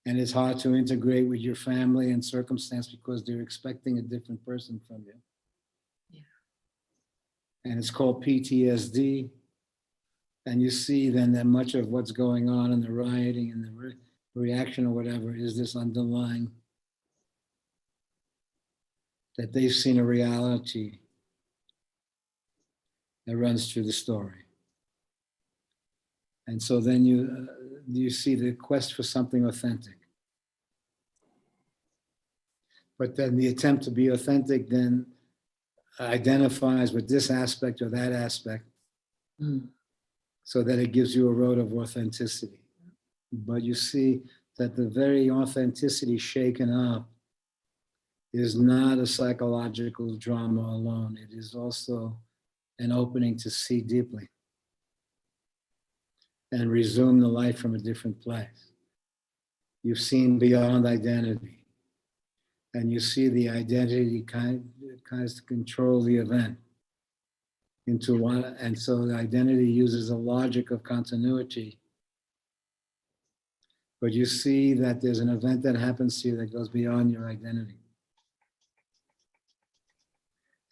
And it's hard to integrate with your family and circumstance because they're expecting a different person from you.
Yeah.
And it's called PTSD. And you see then that much of what's going on in the rioting and the reaction or whatever is this underlying that they've seen a reality that runs through the story. And so then you see the quest for something authentic. But then the attempt to be authentic then identifies with this aspect or that aspect so that it gives you a road of authenticity. But you see that the very authenticity shaken up is not a psychological drama alone. It is also an opening to see deeply and resume the life from a different place. you've seen beyond identity. And you see the identity kind of control the event into one. And so the identity uses a logic of continuity. But you see that there's an event that happens to you that goes beyond your identity.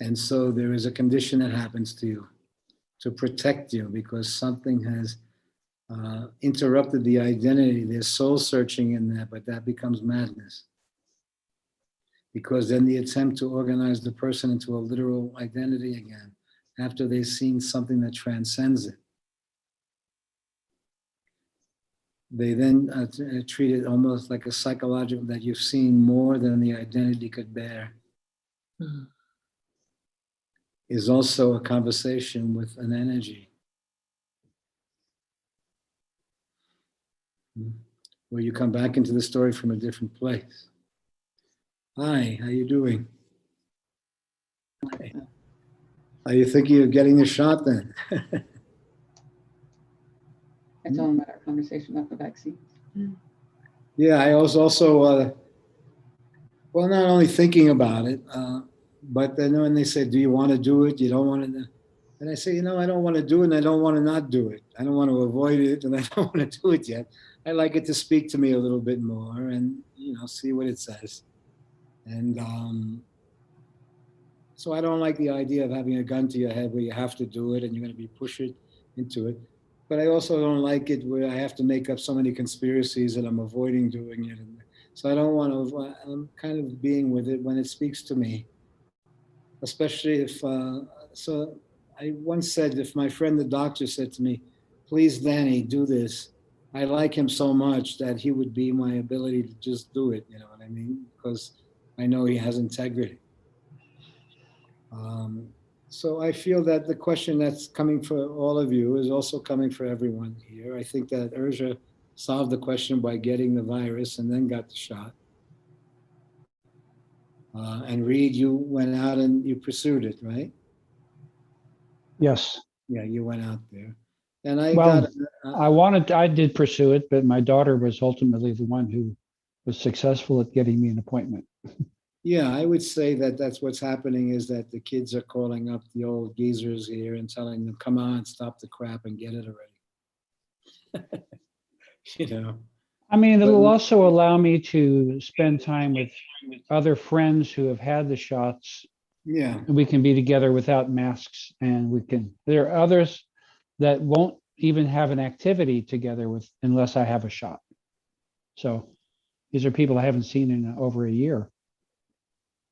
And so there is a condition that happens to you to protect you because something has interrupted the identity. There's soul searching in that, but that becomes madness. Because then the attempt to organize the person into a literal identity again, after they've seen something that transcends it, they then treat it almost like a psychological, that you've seen more than the identity could bear.
Mhm.
Is also a conversation with an energy. Where you come back into the story from a different place. Hi, how you doing? Hi. Are you thinking of getting the shot then?
I told him about our conversation about the vaccine.
Yeah, I was also, well, not only thinking about it, but then when they say, do you want to do it? You don't want to. And I say, I don't want to do it and I don't want to not do it. I don't want to avoid it and I don't want to do it yet. I like it to speak to me a little bit more and, see what it says. And so I don't like the idea of having a gun to your head where you have to do it and you're going to be pushed into it. But I also don't like it where I have to make up so many conspiracies and I'm avoiding doing it. And so I don't want to, I'm kind of being with it when it speaks to me, especially if, so I once said, if my friend the doctor said to me, please, Danny, do this, I like him so much that he would be my ability to just do it, you know what I mean? Because I know he has integrity. So I feel that the question that's coming for all of you is also coming for everyone here. I think that Urja solved the question by getting the virus and then got the shot. And Reed, you went out and you pursued it, right?
Yes.
Yeah, you went out there. And I
Well,
got,
I did pursue it, but my daughter was ultimately the one who was successful at getting me an appointment.
yeah, I would say that that's what's happening is that the kids are calling up the old geezers here and telling them, come on, stop the crap and get it already.
I mean, it'll
But-
also allow me to spend time with other friends who have had the shots,
Yeah,
and we can be together without masks. And there are others that won't even have an activity together with unless I have a shot. So these are people I haven't seen in over a year,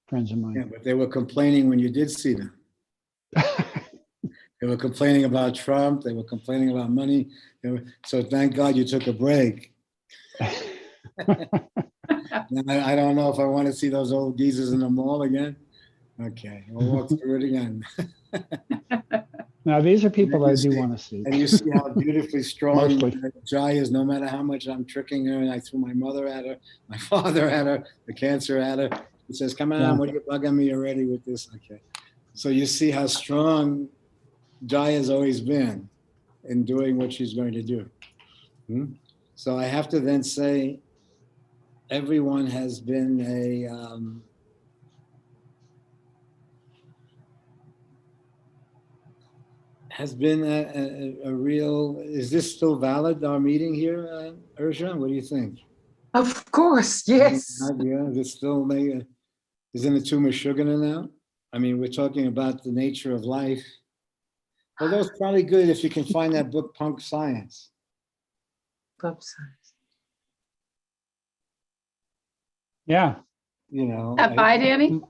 friends of
yeah,
mine.
but they were complaining when you did see them. They were complaining about Trump. They were complaining about money. So thank God you took a break. I don't know if I want to see those old geezers in the mall again. Okay, we'll walk through it again.
Now, these are people I
you
do
see-
want to see.
And you see how beautifully strong
Mostly.
Jai is, no matter how much I'm tricking her, and I threw my mother at her, my father at her, the cancer at her. He says, come on,
Yeah.
what are you bugging me already with this? Okay. So you see how strong Jai has always been in doing what she's going to do. So I have to then say, everyone has been a real. Is this still valid? Our meeting here, Urja? What do you think?
Of course, yes.
Yeah, is it still isn't it too much sugar now? I mean, we're talking about the nature of life. Although it's probably good if you can find that book, Punk Science.
Pop science.
Yeah.
That by Danny?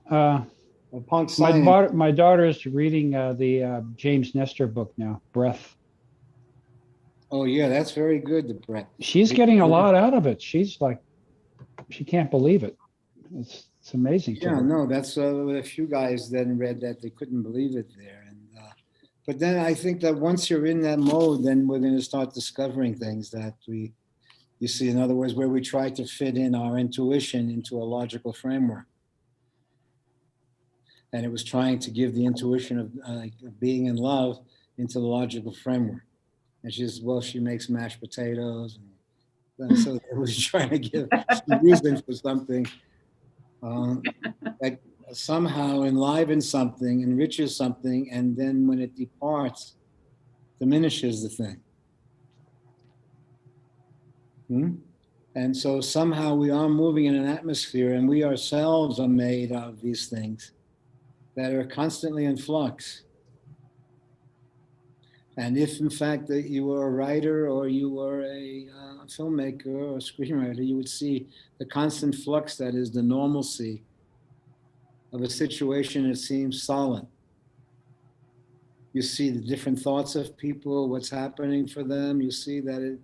Punk Science.
My daughter's reading the James Nestor book now, Breath.
Oh yeah, that's very good. The breath.
She's getting a lot out of it. She's like, she can't believe it. It's amazing to
Yeah,
her.
no, that's a few guys then read that they couldn't believe it there, and but then I think that once you're in that mode, then we're going to start discovering things that you see, in other words, where we try to fit in our intuition into a logical framework, and it was trying to give the intuition of being in love into the logical framework. And she says, well, she makes mashed potatoes, And so it was trying to give some reason for something that somehow enlivens something, enriches something, and then when it departs, diminishes the thing. And so somehow we are moving in an atmosphere, and we ourselves are made of these things that are constantly in flux. And if in fact that you were a writer or you were a filmmaker or a screenwriter, you would see the constant flux that is the normalcy of a situation that seems solid. You see the different thoughts of people, what's happening for them. You see that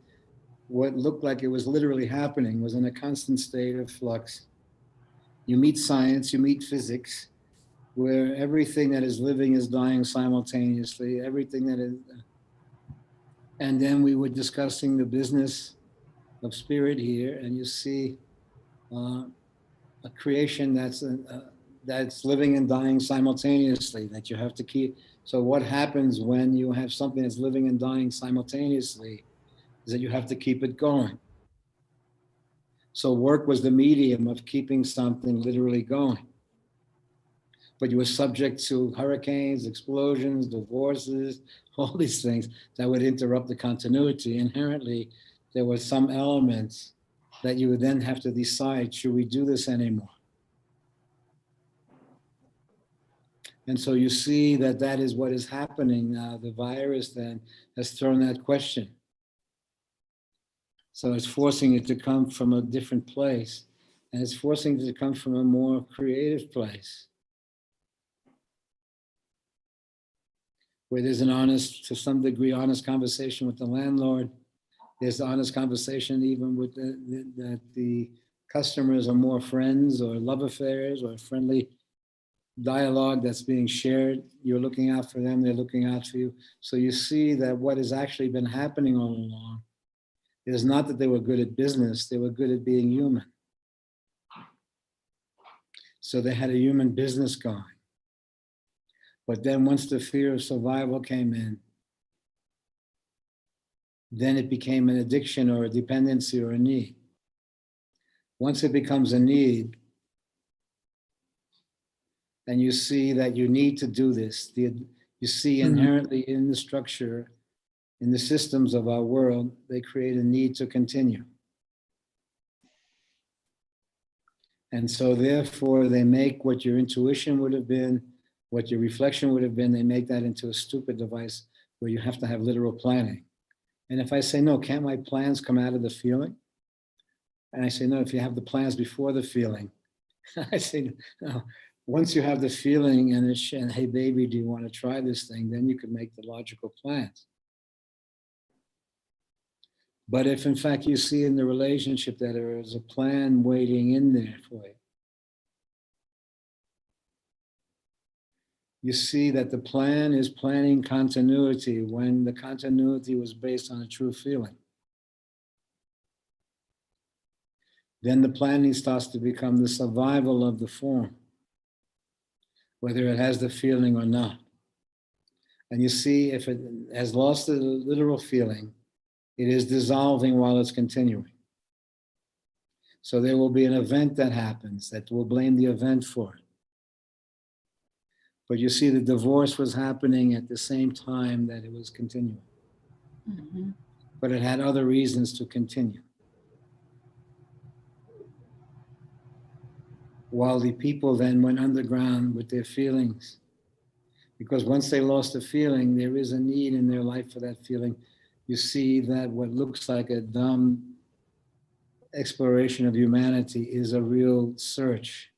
what looked like it was literally happening was in a constant state of flux. You meet science, you meet physics, where everything that is living is dying simultaneously, everything that is, and then we were discussing the business of spirit here, and you see a creation that's living and dying simultaneously, that you have to keep. So what happens when you have something that's living and dying simultaneously is that you have to keep it going. So work was the medium of keeping something literally going. But you were subject to hurricanes, explosions, divorces, all these things that would interrupt the continuity. Inherently, there were some elements that you would then have to decide, should we do this anymore? And so you see that that is what is happening now. The virus then has thrown that question. So it's forcing it to come from a different place, and it's forcing it to come from a more creative place, where there's an honest, to some degree, honest conversation with the landlord. There's honest conversation even with the customers are more friends or love affairs or friendly dialogue that's being shared. You're looking out for them, they're looking out for you. So you see that what has actually been happening all along is not that they were good at business, they were good at being human. So they had a human business going. But then once the fear of survival came in, then it became an addiction or a dependency or a need. Once it becomes a need, and you see that you need to do this, you see inherently in the structure, in the systems of our world, they create a need to continue. And so therefore they make what your intuition would have been, what your reflection would have been, they make that into a stupid device where you have to have literal planning. And if I say, no, can't my plans come out of the feeling? And I say, no, if you have the plans before the feeling. I say, no, once you have the feeling and hey, baby, do you want to try this thing? Then you can make the logical plans. But if in fact you see in the relationship that there is a plan waiting in there for you, you see that the plan is planning continuity when the continuity was based on a true feeling. Then the planning starts to become the survival of the form, whether it has the feeling or not. And you see, if it has lost the literal feeling, it is dissolving while it's continuing. So there will be an event that happens that will blame the event for it. But you see, the divorce was happening at the same time that it was continuing.
Mm-hmm.
But it had other reasons to continue. While the people then went underground with their feelings. Because once they lost the feeling, there is a need in their life for that feeling. You see that what looks like a dumb exploration of humanity is a real search.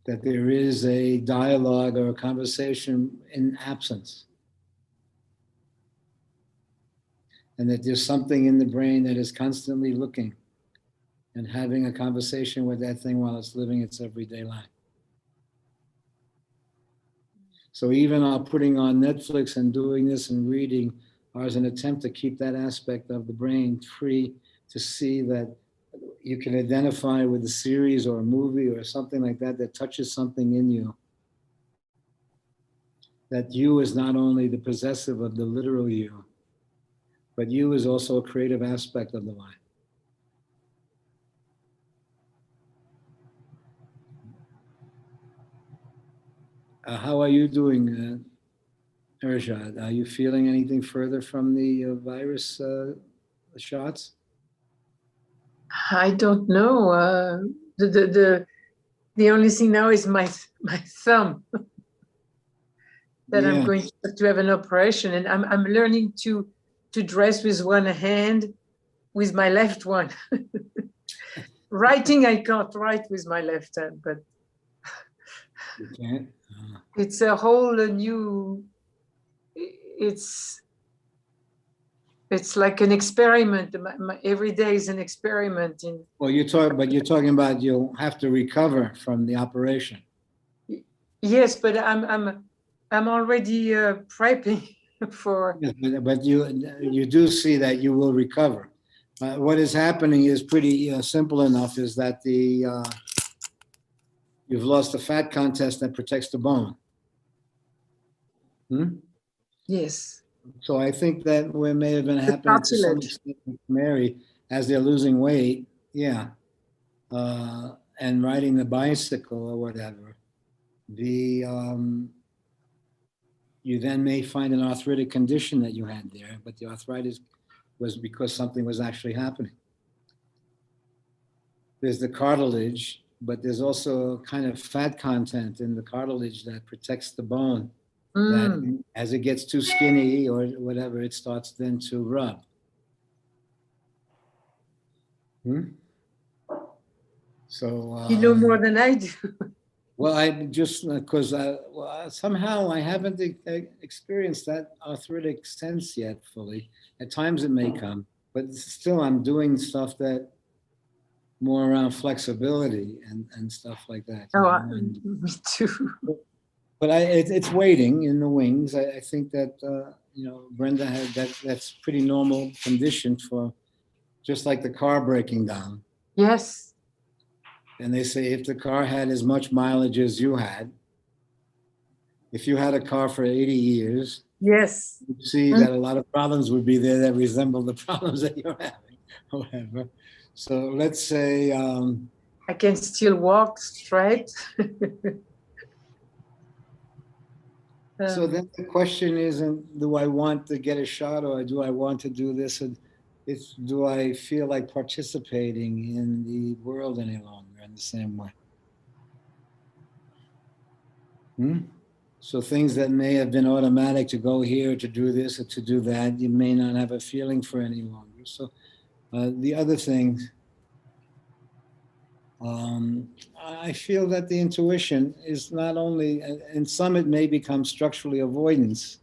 That there is a dialogue or a conversation in absence. And that there's something in the brain that is constantly looking and having a conversation with that thing while it's living its everyday life. So even our putting on Netflix and doing this and reading are as an attempt to keep that aspect of the brain free to see that you can identify with a series or a movie or something like that that touches something in you. That you is not only the possessive of the literal you, but you is also a creative aspect of the line. How are you doing, Ershad? Are you feeling anything further from the virus shots?
I don't know. The only thing now is my thumb that I'm
Yeah.
going to have an operation, and I'm learning to dress with one hand, with my left one. Writing, I can't write with my left hand, but
You can't?
it's a whole new. It's like an experiment. Every day is an experiment.
Well, you're talking about you'll have to recover from the operation.
Yes, but I'm already prepping for.
Yes, but you do see that you will recover. What is happening is pretty simple enough, is that you've lost the fat content that protects the bone. Hmm?
Yes.
So I think that what may have been
The
happening to some
cartilage.
extent with Mary as they're losing weight, yeah, and riding the bicycle or whatever, you then may find an arthritic condition that you had there, but the arthritis was because something was actually happening. There's the cartilage, but there's also kind of fat content in the cartilage that protects the bone. That as it gets too skinny or whatever, it starts then to rub. So
You know more than I do.
well, I just because somehow I haven't experienced that arthritic sense yet fully. At times it may come, but still I'm doing stuff that more around flexibility and stuff like that.
Oh, me too.
But it's waiting in the wings. I think that Brenda had that's pretty normal condition for just like the car breaking down.
Yes.
And they say if the car had as much mileage as you had, if you had a car for 80 years,
Yes.
you'd see that a lot of problems would be there that resemble the problems that you're having, whatever. So let's say
I can still walk straight.
So then the question isn't, do I want to get a shot or do I want to do this? It's, do I feel like participating in the world any longer in the same way? So things that may have been automatic to go here, to do this, or to do that, you may not have a feeling for any longer. So the other things, I feel that the intuition is not only, in some it may become structurally avoidance,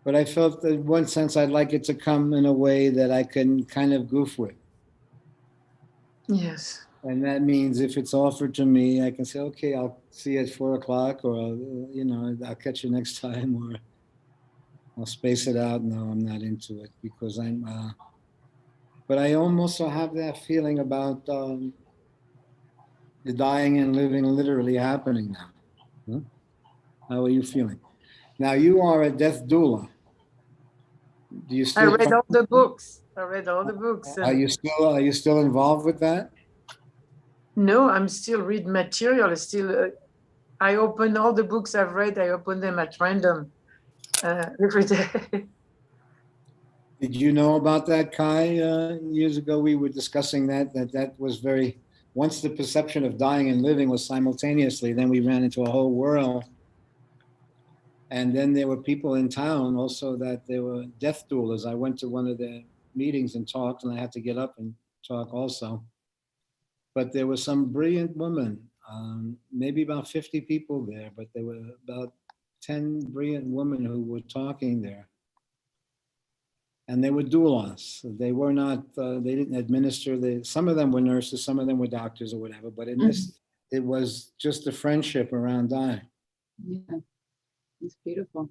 but I felt that in one sense I'd like it to come in a way that I can kind of goof with.
Yes.
And that means if it's offered to me, I can say, okay, I'll see you at 4 o'clock, or, I'll catch you next time, or I'll space it out. No, I'm not into it because but I also have that feeling about the dying and living literally happening now. How are you feeling? Now you are a death doula. Do you
I
still?
read all the books. I read all the books.
Are you still involved with that?
No, I'm still reading material. I open all the books I've read. I open them at random every day.
Did you know about that, Kai? Years ago, we were discussing that was very, once the perception of dying and living was simultaneously, then we ran into a whole world. And then there were people in town also that they were death doulas. I went to one of their meetings and talked, and I had to get up and talk also. But there was some brilliant woman, maybe about 50 people there, but there were about 10 brilliant women who were talking there. And they were doulas. They were not, they didn't administer, some of them were nurses, some of them were doctors or whatever, but in this, it was just a friendship around dying.
Yeah, it's beautiful.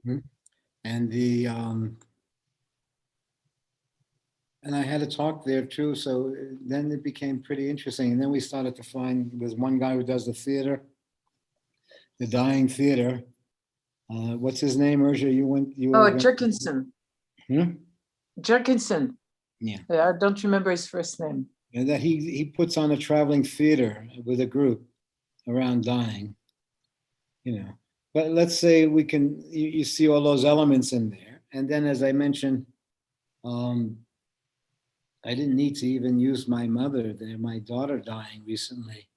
And and I had a talk there too, so then it became pretty interesting. And then we started to find, there's one guy who does the theater, the dying theater, What's his name, Urja? You
Oh,
were.
Jerkinson.
Hmm?
Jerkinson.
Yeah.
I don't remember his first name.
And that he puts on a traveling theater with a group around dying, you know. But let's say you see all those elements in there. And then, as I mentioned, I didn't need to even use my mother there. My daughter dying recently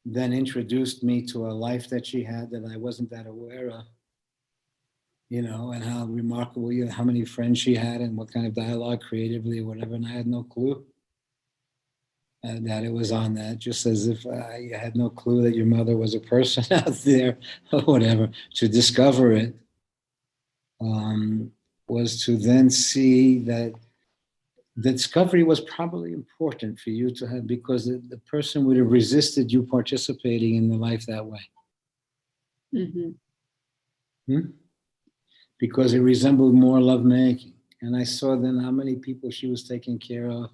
then introduced me to a life that she had that I wasn't that aware of, and how remarkable, how many friends she had and what kind of dialogue creatively or whatever. And I had no clue that it was on that, just as if I had no clue that your mother was a person out there or whatever. To discover it was to then see that the discovery was probably important for you to have, because the person would have resisted you participating in the life that way. Because it resembled more lovemaking. And I saw then how many people she was taking care of.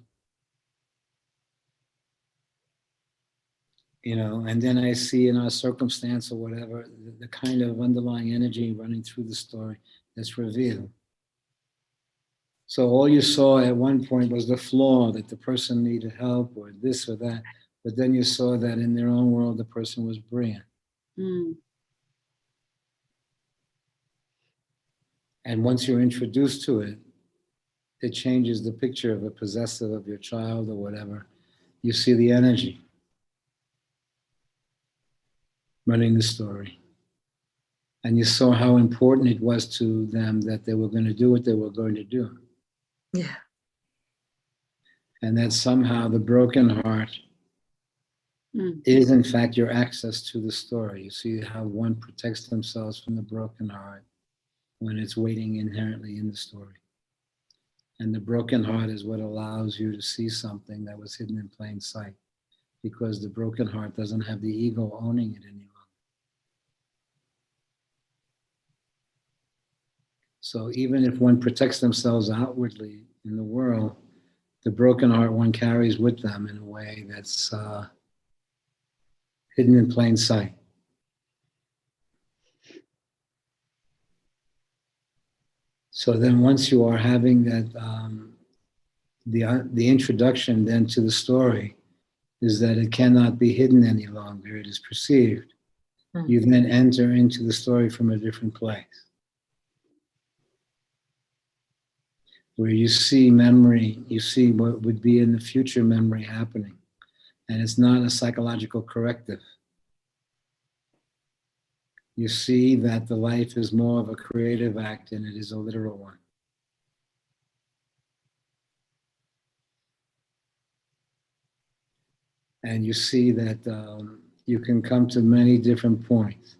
And then I see in our circumstance or whatever, the kind of underlying energy running through the story that's revealed. So all you saw at one point was the flaw, that the person needed help or this or that. But then you saw that in their own world, the person was brilliant. And once you're introduced to it, it changes the picture of a possessive of your child or whatever. You see the energy running the story. And you saw how important it was to them that they were going to do what they were going to do.
Yeah.
And that somehow the broken heart is in fact your access to the story. You see how one protects themselves from the broken heart when it's waiting inherently in the story. And the broken heart is what allows you to see something that was hidden in plain sight, because the broken heart doesn't have the ego owning it any longer. So even if one protects themselves outwardly in the world, the broken heart one carries with them in a way that's hidden in plain sight. So then once you are having that, the introduction then to the story is that it cannot be hidden any longer, it is perceived. You then enter into the story from a different place, where you see memory, you see what would be in the future memory happening. And it's not a psychological corrective. You see that the life is more of a creative act than it is a literal one. And you see that you can come to many different points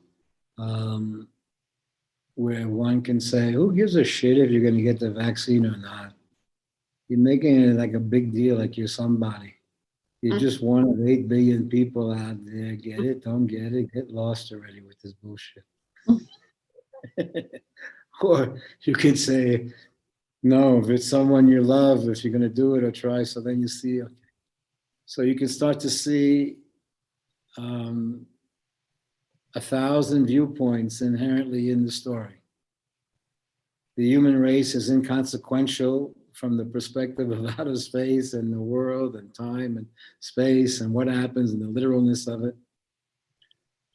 where one can say, who gives a shit if you're going to get the vaccine or not? You're making it like a big deal, like you're somebody. You're just one of 8 billion people out there. Get it, don't get it, get lost already with this bullshit. Or you could say, no, if it's someone you love, if you're going to do it or try, so then you see, okay. So you can start to see 1,000 viewpoints inherently in the story. The human race is inconsequential from the perspective of outer space and the world and time and space and what happens and the literalness of it.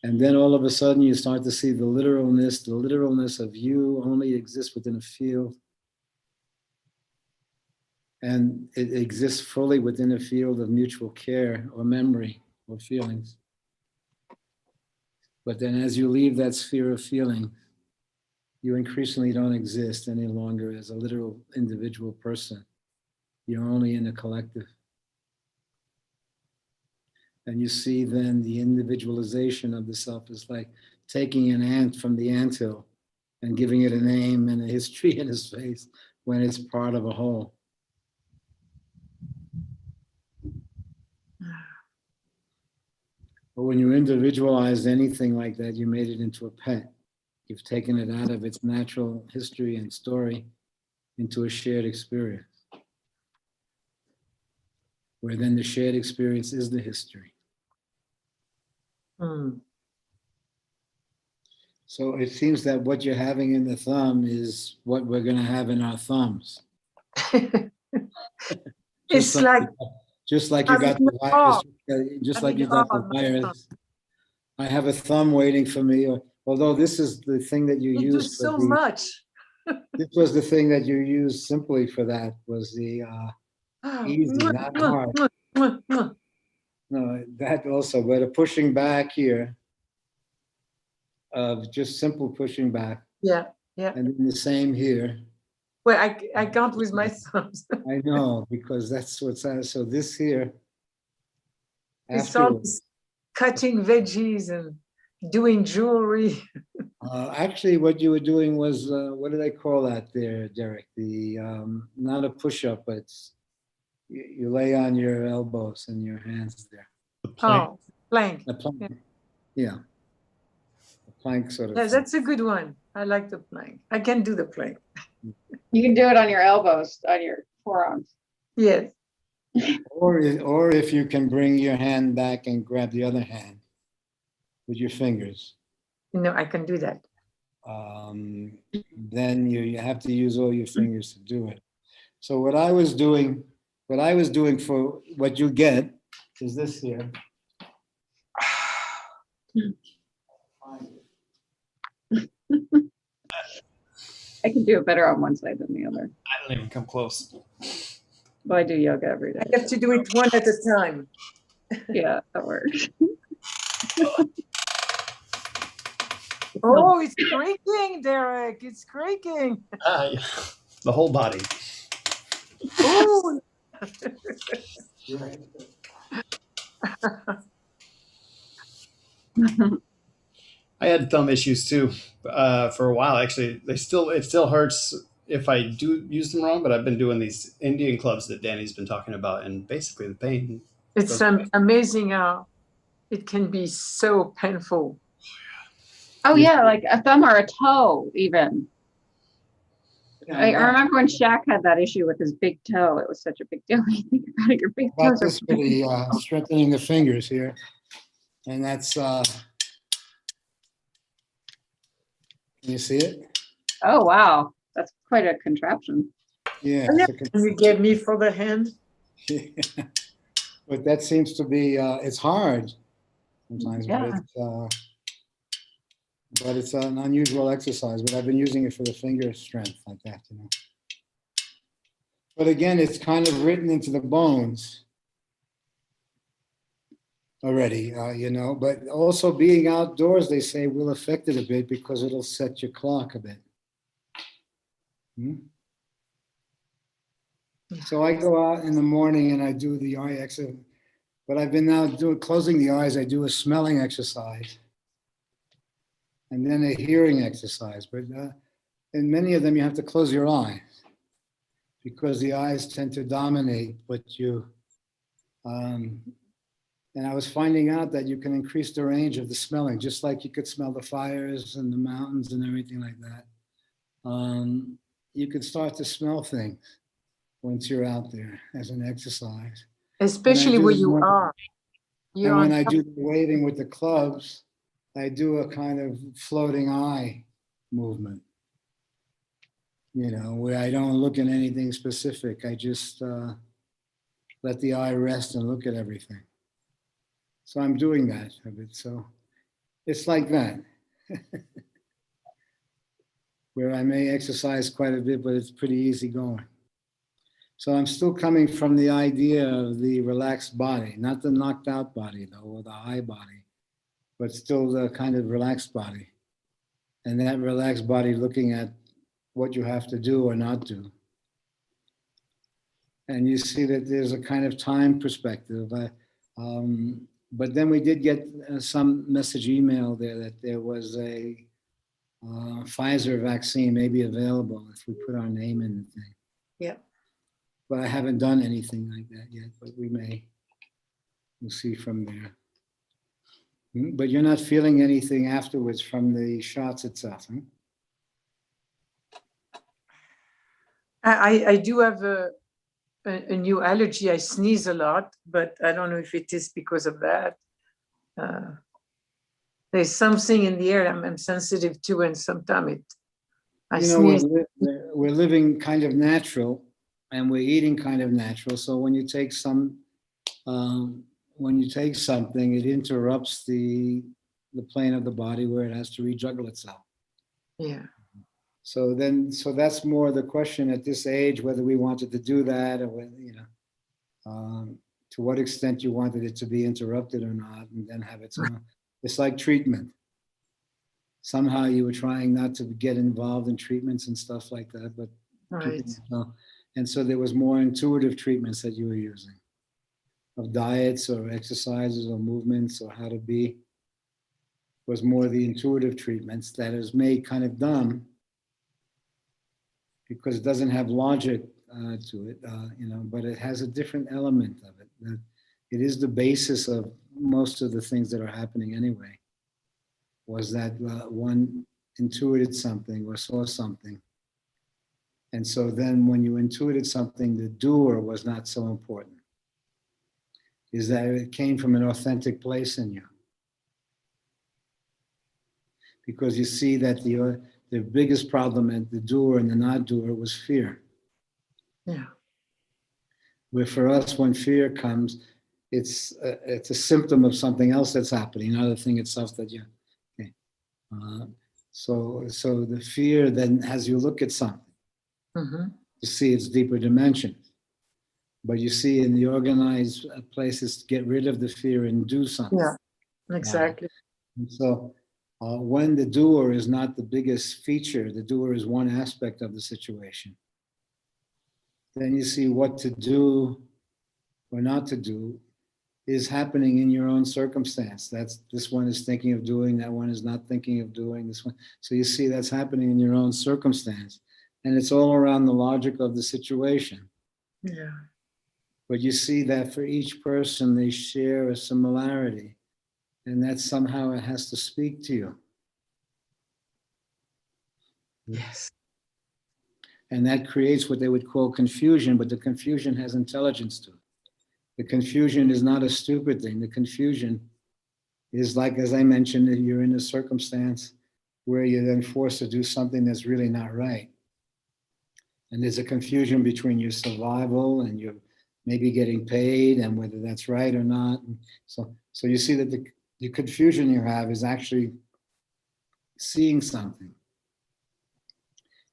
And then all of a sudden you start to see the literalness of you only exists within a field. And it exists fully within a field of mutual care or memory or feelings. But then as you leave that sphere of feeling, you increasingly don't exist any longer as a literal individual person. You're only in a collective. And you see then the individualization of the self is like taking an ant from the anthill and giving it a name and a history and a space when it's part of a whole. But when you individualize anything like that, you made it into a pet. You've taken it out of its natural history and story into a shared experience, where then the shared experience is the history. So it seems that what you're having in the thumb is what we're going to have in our thumbs.
It's like
just like you got
having
the
an
virus,
arm,
just like
having
you
an
got the
arm.
virus. I have a thumb waiting for me, although this is the thing that you
You do
use for
so
the,
much.
this was the thing that you used simply for that, was the easy, not hard. No, that also, but a pushing back here of just simple pushing back,
Yeah, yeah.
and then the same here.
Well, I can't with my thumbs.
I know, because that's what's, so this here,
It's
afterwards,
always cutting veggies and doing jewelry.
actually what you were doing was, what do they call that there, Derek? The, not a push-up, but it's, you lay on your elbows and your hands there.
The plank.
Oh, plank.
A plank, yeah. A plank sort of
Yeah,
thing.
that's a good one. I like the plank. I can do the plank.
You can do it on your elbows, on your forearms.
Yes.
Or if you can bring your hand back and grab the other hand with your fingers,
No, I can do that.
then you have to use all your fingers to do it. So what I was doing for what you get is this here.
I can do it better on one side than the other.
I don't even come close.
But I do yoga every day.
I have to do it one at a time.
Yeah, that works.
Oh, it's creaking, Derek. It's creaking.
Yeah. The whole body.
Oh,
I had thumb issues too for a while. Actually, it still hurts if I do use them wrong. But I've been doing these Indian clubs that Danny's been talking about, and basically the pain.
it's amazing how it can be so painful.
Oh yeah, like a thumb or a toe even. I remember when Shaq had that issue with his big toe. It was such a big deal. When you think about it, your big
About
toes are
this for the strengthening the fingers here. And that's, can you see it?
Oh wow, that's quite a contraption.
Yeah.
And you gave me for the hand.
But that seems to be, it's hard sometimes,
Yeah.
but it's an unusual exercise, but I've been using it for the finger strength like that, you know. But again, it's kind of written into the bones already, you know, but also being outdoors, they say, will affect it a bit because it'll set your clock a bit. So I go out in the morning and I do the eye exercise, but I've been now closing the eyes. I do a smelling exercise and then a hearing exercise. But in many of them, you have to close your eyes because the eyes tend to dominate what you, and I was finding out that you can increase the range of the smelling, just like you could smell the fires and the mountains and everything like that. You could start to smell things once you're out there as an exercise.
Especially where you are.
And when I do the waving with the clubs, I do a kind of floating eye movement, you know, where I don't look at anything specific. I just let the eye rest and look at everything. So I'm doing that a bit. So it's like that, where I may exercise quite a bit, but it's pretty easy going. So I'm still coming from the idea of the relaxed body, not the knocked out body though, or the high body, but still the kind of relaxed body. And that relaxed body looking at what you have to do or not do. And you see that there's a kind of time perspective. But then we did get some message email there that there was a Pfizer vaccine may be available if we put our name in the thing.
Yeah.
But I haven't done anything like that yet, but we may. We'll see from there. But you're not feeling anything afterwards from the shots itself, huh?
I do have a new allergy. I sneeze a lot, but I don't know if it is because of that. there's something in the air I'm sensitive to, and sometimes I
You know, we're,
sneeze.
we're living kind of natural and we're eating kind of natural. So when you take something, it interrupts the plane of the body where it has to rejuggle itself.
Yeah.
So that's more the question at this age, whether we wanted to do that, or whether, to what extent you wanted it to be interrupted or not, and then have its own. It's like treatment. Somehow you were trying not to get involved in treatments and stuff like that, but
Right.
and so there was more intuitive treatments that you were using, of diets or exercises or movements or how to be. Was more the intuitive treatments that is made kind of dumb because it doesn't have logic to it, but it has a different element of it. That it is the basis of most of the things that are happening anyway. Was that one intuited something or saw something. And so then when you intuited something, the doer was not so important. Is that it came from an authentic place in you. Because you see that the biggest problem at the doer and the not doer was fear.
Yeah.
Where for us, when fear comes, it's a symptom of something else that's happening, not the thing itself that you. Okay. So the fear then has you look at something to see its deeper dimensions. But you see, in the organized places, get rid of the fear and do something.
Yeah. Exactly.
And so when the doer is not the biggest feature, the doer is one aspect of the situation. Then you see what to do or not to do is happening in your own circumstance. This one is thinking of doing, that one is not thinking of doing this one. So you see that's happening in your own circumstance. And it's all around the logic of the situation.
Yeah.
But you see that for each person, they share a similarity. And that somehow it has to speak to you.
Yes.
And that creates what they would call confusion, but the confusion has intelligence to it. The confusion is not a stupid thing. The confusion is like, as I mentioned, that you're in a circumstance where you're then forced to do something that's really not right. And there's a confusion between your survival and your maybe getting paid and whether that's right or not. So you see that the confusion you have is actually seeing something.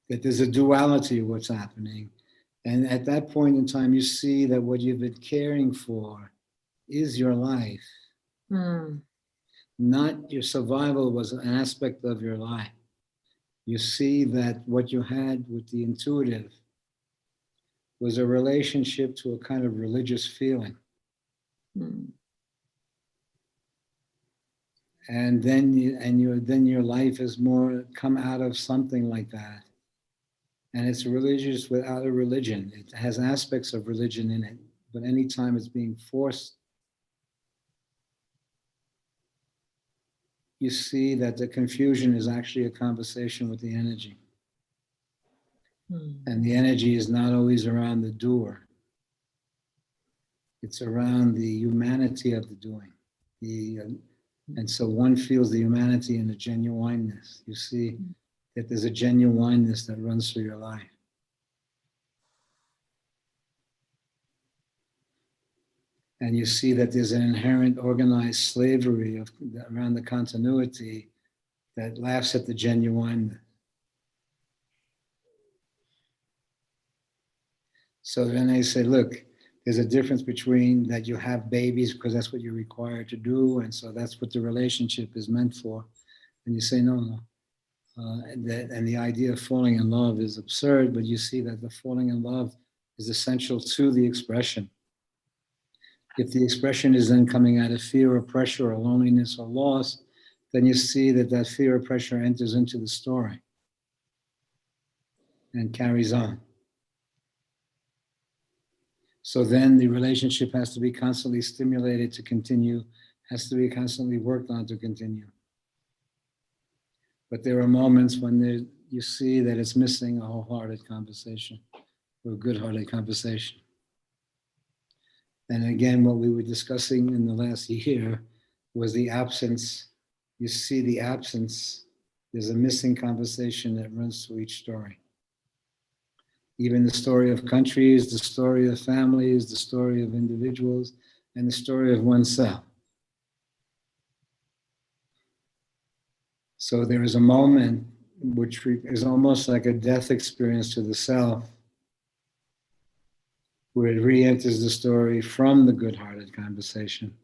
That there's a duality of what's happening. And at that point in time, you see that what you've been caring for is your life. Not your survival was an aspect of your life. You see that what you had with the intuitive was a relationship to a kind of religious feeling. And then your life is more come out of something like that. And it's religious without a religion. It has aspects of religion in it, but anytime it's being forced, you see that the confusion is actually a conversation with the energy. And the energy is not always around the doer. It's around the humanity of the doing. And so one feels the humanity and the genuineness. You see that there's a genuineness that runs through your life. And you see that there's an inherent organized slavery around the continuity that laughs at the genuineness. So then they say, look, there's a difference between that you have babies because that's what you're required to do. And so that's what the relationship is meant for. And you say, no. And the idea of falling in love is absurd, but you see that the falling in love is essential to the expression. If the expression is then coming out of fear or pressure or loneliness or loss, then you see that fear or pressure enters into the story and carries on. So then the relationship has to be constantly stimulated to continue, has to be constantly worked on to continue. But there are moments when you see that it's missing a wholehearted conversation or a good-hearted conversation. And again, what we were discussing in the last year was the absence you see the absence. There's a missing conversation that runs through each story. Even the story of countries, the story of families, the story of individuals, and the story of oneself. So there is a moment which is almost like a death experience to the self, where it re-enters the story from the good-hearted conversation.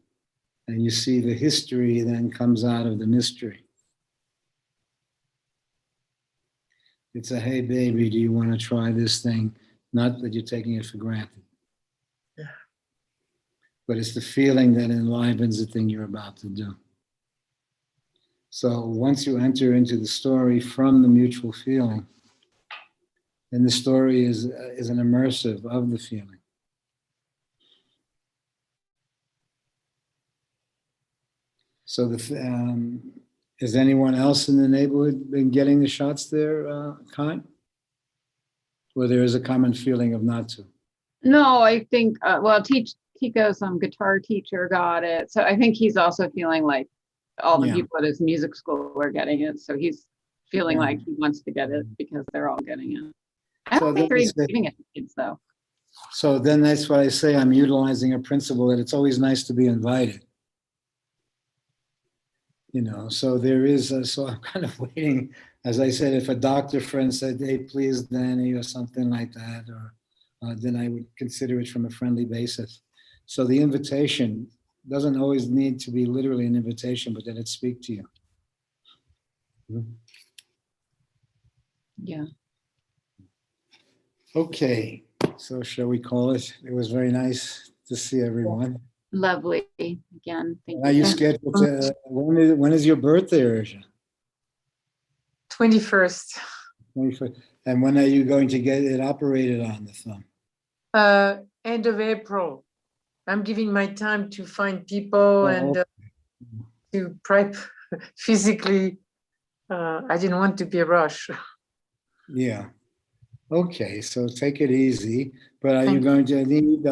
And you see the history then comes out of the mystery. It's a, hey, baby, do you want to try this thing? Not that you're taking it for granted.
Yeah.
But it's the feeling that enlivens the thing you're about to do. So once you enter into the story from the mutual feeling, then the story is an immersive of the feeling. So has anyone else in the neighborhood been getting the shots there, Kai? Or there is a common feeling of not to?
No, I think, well, Tico, some guitar teacher, got it. So I think he's also feeling like all the
Yeah.
people at his music school are getting it. So he's feeling
Yeah.
like he wants to get it because they're all getting it. I
So
don't think
then
they're
it's
even
the-
giving it to kids though.
So then that's why I say I'm utilizing a principle that it's always nice to be invited. You know, so there is, so I'm kind of waiting, as I said, if a doctor friend said, hey, please, Danny, or something like that, or then I would consider it from a friendly basis. So the invitation doesn't always need to be literally an invitation, but that it speak to you.
Yeah.
Okay, so shall we call it? It was very nice to see everyone.
Lovely. Again, thank
Are
you.
you scheduled to, when is your birthday, Ursula?
21st.
21st. And when are you going to get it operated on, the thumb?
End of April. I'm giving my time to find people and to prep physically. I didn't want to be a rush.
Yeah. Okay, so take it easy. But are you
Thank
going to need,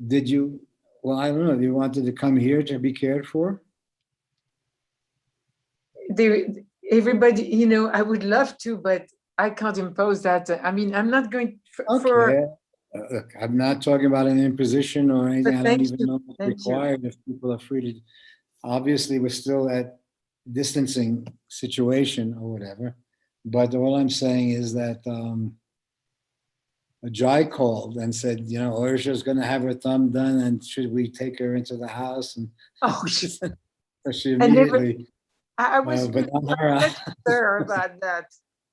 did you, well, I don't know, you wanted to come here to be cared for?
Everybody, you know, I would love to, but I can't impose that. I mean, I'm not going for.
Okay. Look, I'm not talking about an imposition or anything.
But
I don't
thank
even
you,
know what's
thank you.
required if people are free to. Obviously, we're still at distancing situation or whatever. But all I'm saying is that a Jai called and said, you know, Ursula's going to have her thumb done, and should we take her into the house? And
Oh,
so she
I never-
immediately.
I was
but not her.
sure about that.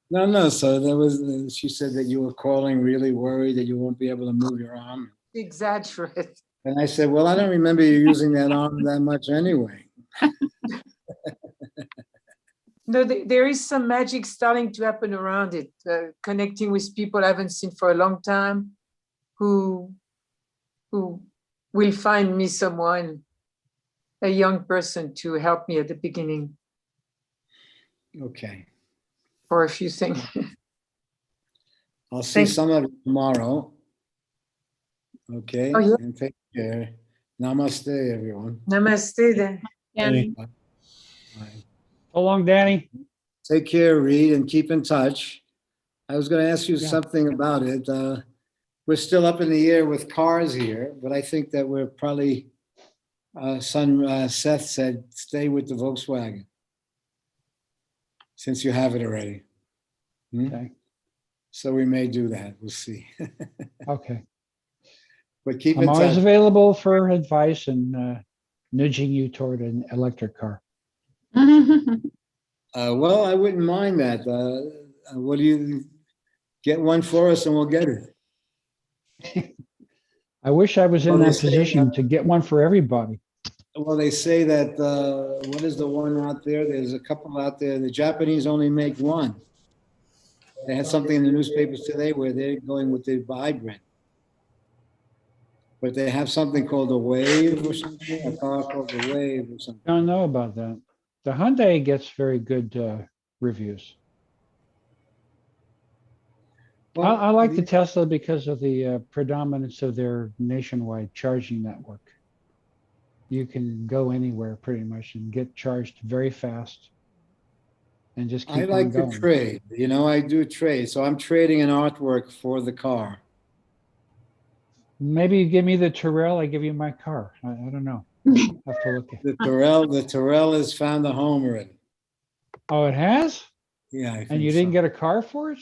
No. So there was. She said that you were calling, really worried that you won't be able to move your arm.
Exaggerate.
And I said, well, I don't remember you using that arm that much anyway.
No, there is some magic starting to happen around it, connecting with people I haven't seen for a long time, who will find me someone, a young person to help me at the beginning
Okay.
for a few things.
I'll see
Thank-
some of you tomorrow. Okay.
Oh, yeah.
And take care. Namaste, everyone.
Namaste then.
Danny.
Bye.
So long, Danny.
Take care, Reed, and keep in touch. I was going to ask you
Yeah.
something about it. We're still up in the air with cars here, but I think that we're probably, son Seth said, stay with the Volkswagen, since you have it already.
Okay.
So we may do that. We'll see.
Okay.
But keep
I'm
in
always
touch.
available for advice and nudging you toward an electric car.
Well, I wouldn't mind that. What do you get one for us and we'll get it?
I wish I was in
Well, they
that
say,
position to get one for everybody.
Well, they say that, what is the one out there? There's a couple out there. The Japanese only make one. They had something in the newspapers today where they're going with the vibrant. But they have something called a Wave or something, a car called the Wave or something.
Don't know about that. The Hyundai gets very good reviews. I like the Tesla because of the predominance of their nationwide charging network. you can go anywhere pretty much and get charged very fast and just
I
keep
like
on
to
going.
trade, I do trade. So I'm trading an artwork for the car.
Maybe you give me the Tyrrell, I give you my car. I don't know. Have to look at.
The Tyrrell has found a home already.
Oh, it has?
Yeah, I
And
think
you didn't
so.
get a car for it?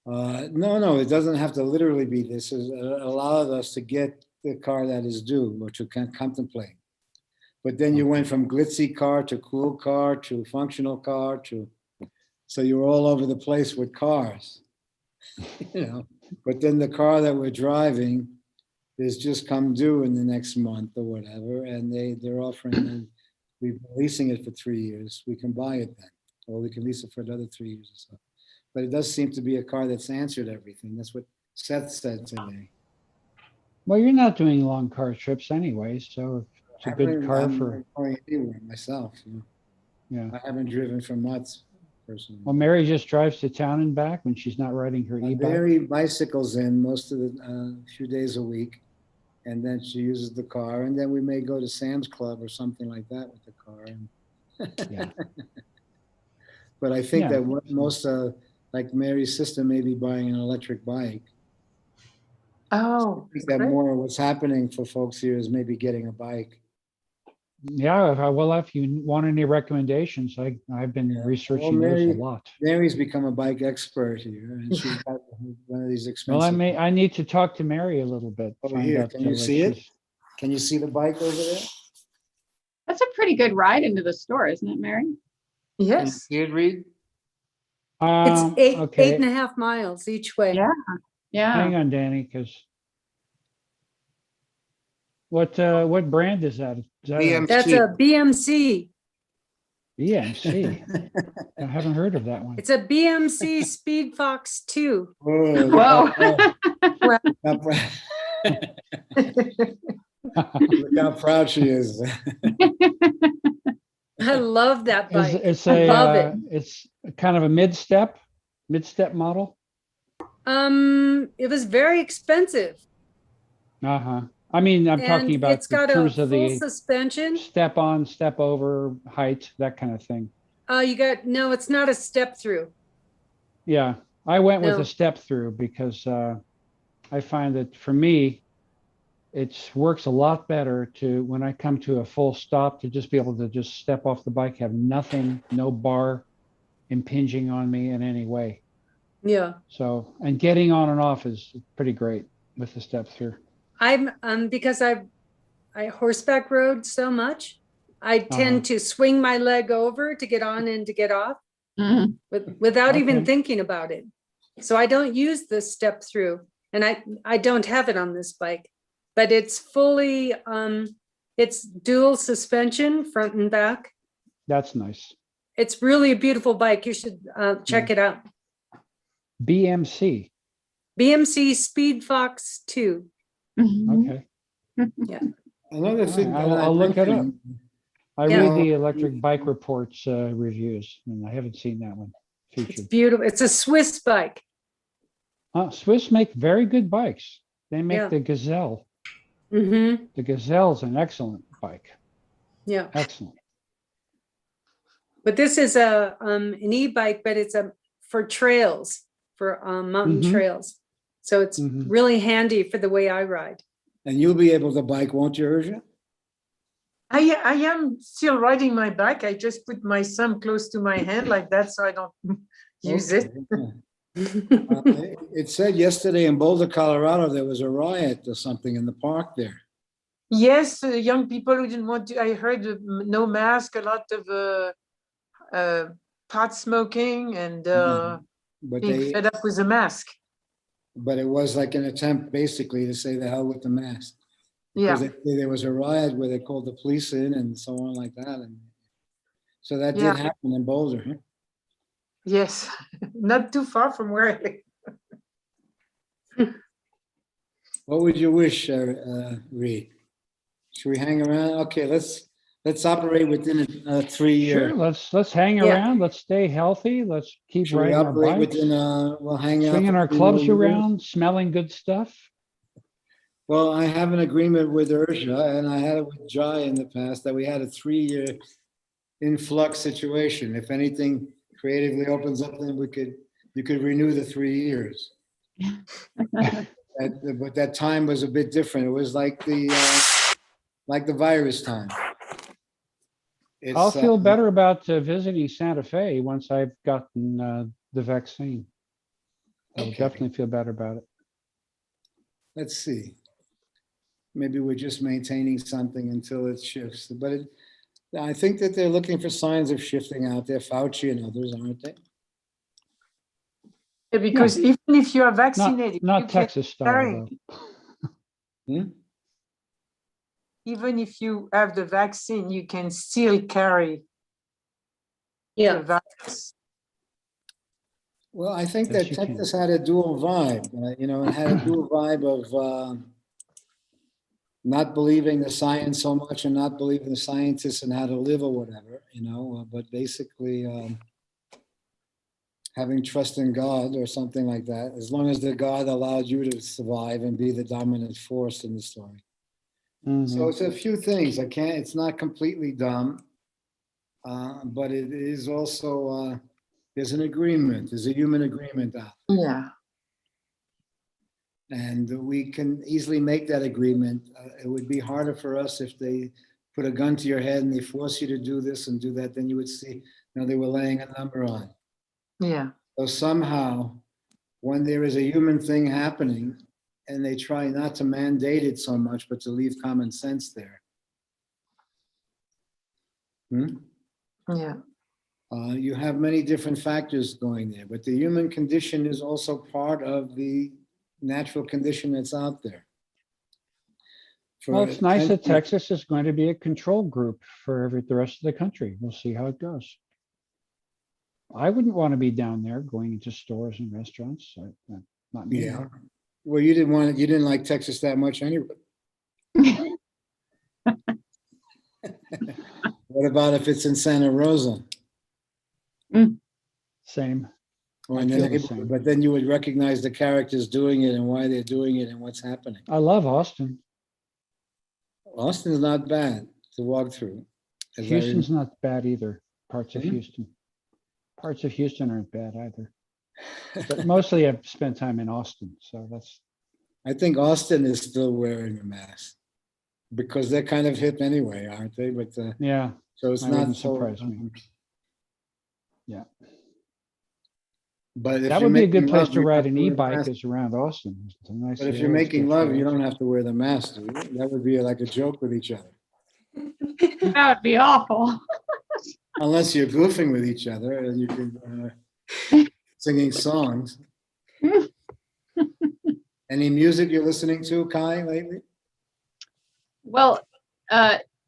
No, it doesn't have to literally be this. It allowed us to get the car that is due or to contemplate. But then you went from glitzy car to cool car to functional car so you were all over the place with cars, But then the car that we're driving is just come due in the next month or whatever, and they're offering, we're leasing it for 3 years. We can buy it then, or we can lease it for another 3 years or so. But it does seem to be a car that's answered everything. That's what Seth said to me.
Well, you're not doing long car trips anyway, so it's a good car
I'm
for,
not going anywhere myself.
yeah.
I haven't driven for months personally.
Well, Mary just drives to town and back when she's not riding her e-bike.
Mary bicycles in most of the few days a week, and then she uses the car, and then we may go to Sam's Club or something like that with the car.
Yeah.
But I think
Yeah.
that most, like Mary's sister may be buying an electric bike.
Oh,
I think that
great.
more what's happening for folks here is maybe getting a bike.
Yeah, if you want any recommendations, I've been
Yeah.
researching
Well,
those a
Mary-
lot.
Mary's become a bike expert here, and she's got one of these
Well,
expensive.
I need to talk to Mary a little bit.
Over
find
here,
out,
can you
what
see it?
she's-
Can you see the bike over there?
That's a pretty good ride into the store, isn't it, Mary?
Yes.
Can you read?
It's eight
Okay,
and a half miles each way.
Yeah. Yeah.
hang on, Danny, because what brand is that? Is that a
BMC.
That's a BMC.
BMC? I haven't heard of that one.
It's a BMC Speed Fox 2.
Whoa.
Look how proud she is.
I love that bike.
It's
I love it.
it's kind of a mid-step model.
It was very expensive.
Uh-huh. I mean, I'm talking
And
about
it's got
in
a
terms of
full
the
suspension.
step on, step over, height, that kind of thing.
No, it's not a step through.
Yeah, I went with
No.
a step through because I find that for me, it works a lot better to when I come to a full stop to just be able to just step off the bike, have nothing, no bar impinging on me in any way.
Yeah.
So, and getting on and off is pretty great with the step through.
I'm because I horseback rode so much, I tend to swing my leg over to get on and to get off
Mhm.
without even
Okay.
thinking about it. So I don't use the step through, and I don't have it on this bike, but it's fully it's dual suspension front and back.
That's nice.
It's really a beautiful bike. You should check it out.
BMC.
BMC Speed Fox 2.
Mhm.
Okay.
Another thing that
I'll look it up.
mentioned,
I
Yeah.
read the Electric Bike Reports reviews, and I haven't seen that one
It's
featured.
beautiful. It's a Swiss bike.
Swiss make very good bikes. They make
Yeah.
the Gazelle.
Mm-hmm.
The Gazelle's an excellent bike.
Yeah.
Excellent.
But this is an e-bike, but it's for trails, for mountain
Mhm.
trails. So it's
Mhm.
really handy for the way I ride.
and you'll be able to bike, won't you, Urja?
I am still riding my bike. I just put my thumb close to my hand like that so I don't use it.
Okay, yeah. It said yesterday in Boulder, Colorado, there was a riot or something in the park there.
Yes, young people who didn't want to, I heard no mask, a lot of pot smoking and
But
being fed up with the mask.
but it was like an attempt basically to say the hell with the mask.
Yeah,
Because there was a riot where they called the police in and so on like that. And so that
Yeah.
did happen in Boulder. Huh?
yes, not too far from where I live.
What would you wish, Reed? Should we hang around? Okay, let's operate within a 3-year.
Sure, let's hang
Yeah.
around. Let's stay healthy. Let's keep
Should we
riding our
operate
bikes,
within we'll hang out.
swinging
for
our
3
clubs
more years?
around, smelling good stuff.
Well, I have an agreement with Ursula, and I had it with Jai in the past, that we had a 3-year influx situation. If anything creatively opens up, then you could renew the 3 years. But that time was a bit different. It was like the virus time.
I'll
It's,
feel better about visiting Santa Fe once I've gotten the vaccine. I'll
Okay.
definitely feel better about it.
Let's see. Maybe we're just maintaining something until it shifts. But I think that they're looking for signs of shifting out there, Fauci and others, aren't they?
Yeah, because even if you are vaccinated, you
Not
can
Texas style,
carry.
though.
Hmm?
Even if you have the vaccine, you can still carry the
Yeah,
virus.
Well, I think
Yes,
that
you can.
Texas had a dual vibe, it had a dual vibe of not believing the science so much and not believing the scientists and how to live or whatever, but basically having trust in God or something like that, as long as the God allowed you to survive and be the dominant force in the story.
Mhm.
So it's a few things. It's not completely dumb, but it is also, there's an agreement, there's a human agreement out.
Yeah.
And we can easily make that agreement. It would be harder for us if they put a gun to your head and they force you to do this and do that, then you would see, they were laying a number on.
Yeah.
So somehow, when there is a human thing happening and they try not to mandate it so much, but to leave common sense there.
Yeah.
You have many different factors going there, but the human condition is also part of the natural condition that's out there.
Well, it's nice that Texas is going to be a control group for the rest of the country. We'll see how it goes. I wouldn't want to be down there going into stores and restaurants. Not me.
Yeah. Well, you didn't like Texas that much anyway. What about if it's in Santa Rosa?
Same.
But then you would recognize the characters doing it and why they're doing it and what's happening.
I love Austin.
Austin's not bad to walk through.
Houston's not bad either. Parts of
Mhm.
Houston. Parts of Houston aren't bad either. But mostly I've spent time in Austin. So that's.
I think Austin is still wearing a mask because they're kind of hip anyway, aren't they? But
Yeah.
so it's
That
not
wouldn't
so.
surprise me. Yeah.
But if
That
you're
would be a good
making
place
love,
to
you
ride
have
an
to wear the
e-bike
mask.
is around Austin. It's a nice
But if you're
little
making love, you
stretch.
don't have to wear the mask, do you? That would be like a joke with each other.
That would be awful.
Unless you're goofing with each other and you can singing songs. Any music you're listening to, Kai, lately?
Well,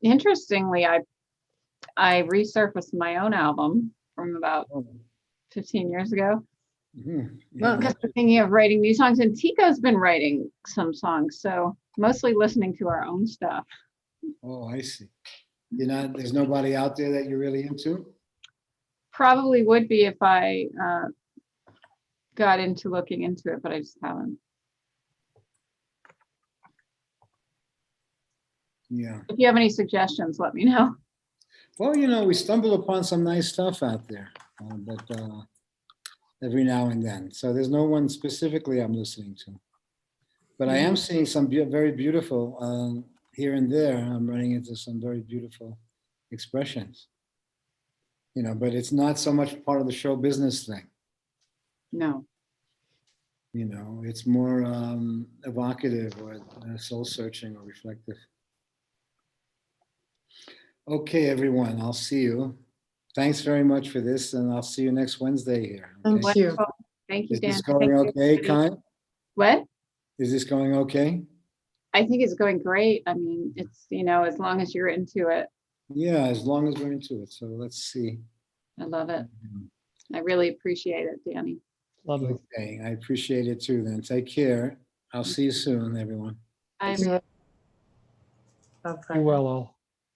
interestingly, I resurfaced my own album from about 15 years ago.
Mhm.
Well,
Because we're thinking of writing new songs, and Tico's been writing some songs, so mostly listening to our own stuff.
Oh, I see. There's nobody out there that you're really into?
Probably would be if I got into looking into it, but I just haven't.
Yeah.
If you have any suggestions, let me know.
Well, we stumble upon some nice stuff out there, but every now and then. So there's no one specifically I'm listening to. But I am seeing some very beautiful, here and there, I'm running into some very beautiful expressions. But it's not so much part of the show business thing.
No.
It's more evocative or soul searching or reflective. Okay, everyone, I'll see you. Thanks very much for this, and I'll see you next Wednesday here. Okay?
Thank you.
Wonderful. Thank you,
Is
Dan.
this going
Thank you,
okay,
everybody.
Kai?
What?
Is this going okay?
I think it's going great. I mean, it's, as long as you're into it.
Yeah, as long as we're into it. So let's see.
I love it. I really appreciate it, Danny.
Lovely.
Okay, I appreciate it too then. Take care. I'll see you soon, everyone.
I
Yeah. Bye-bye.
Be well all.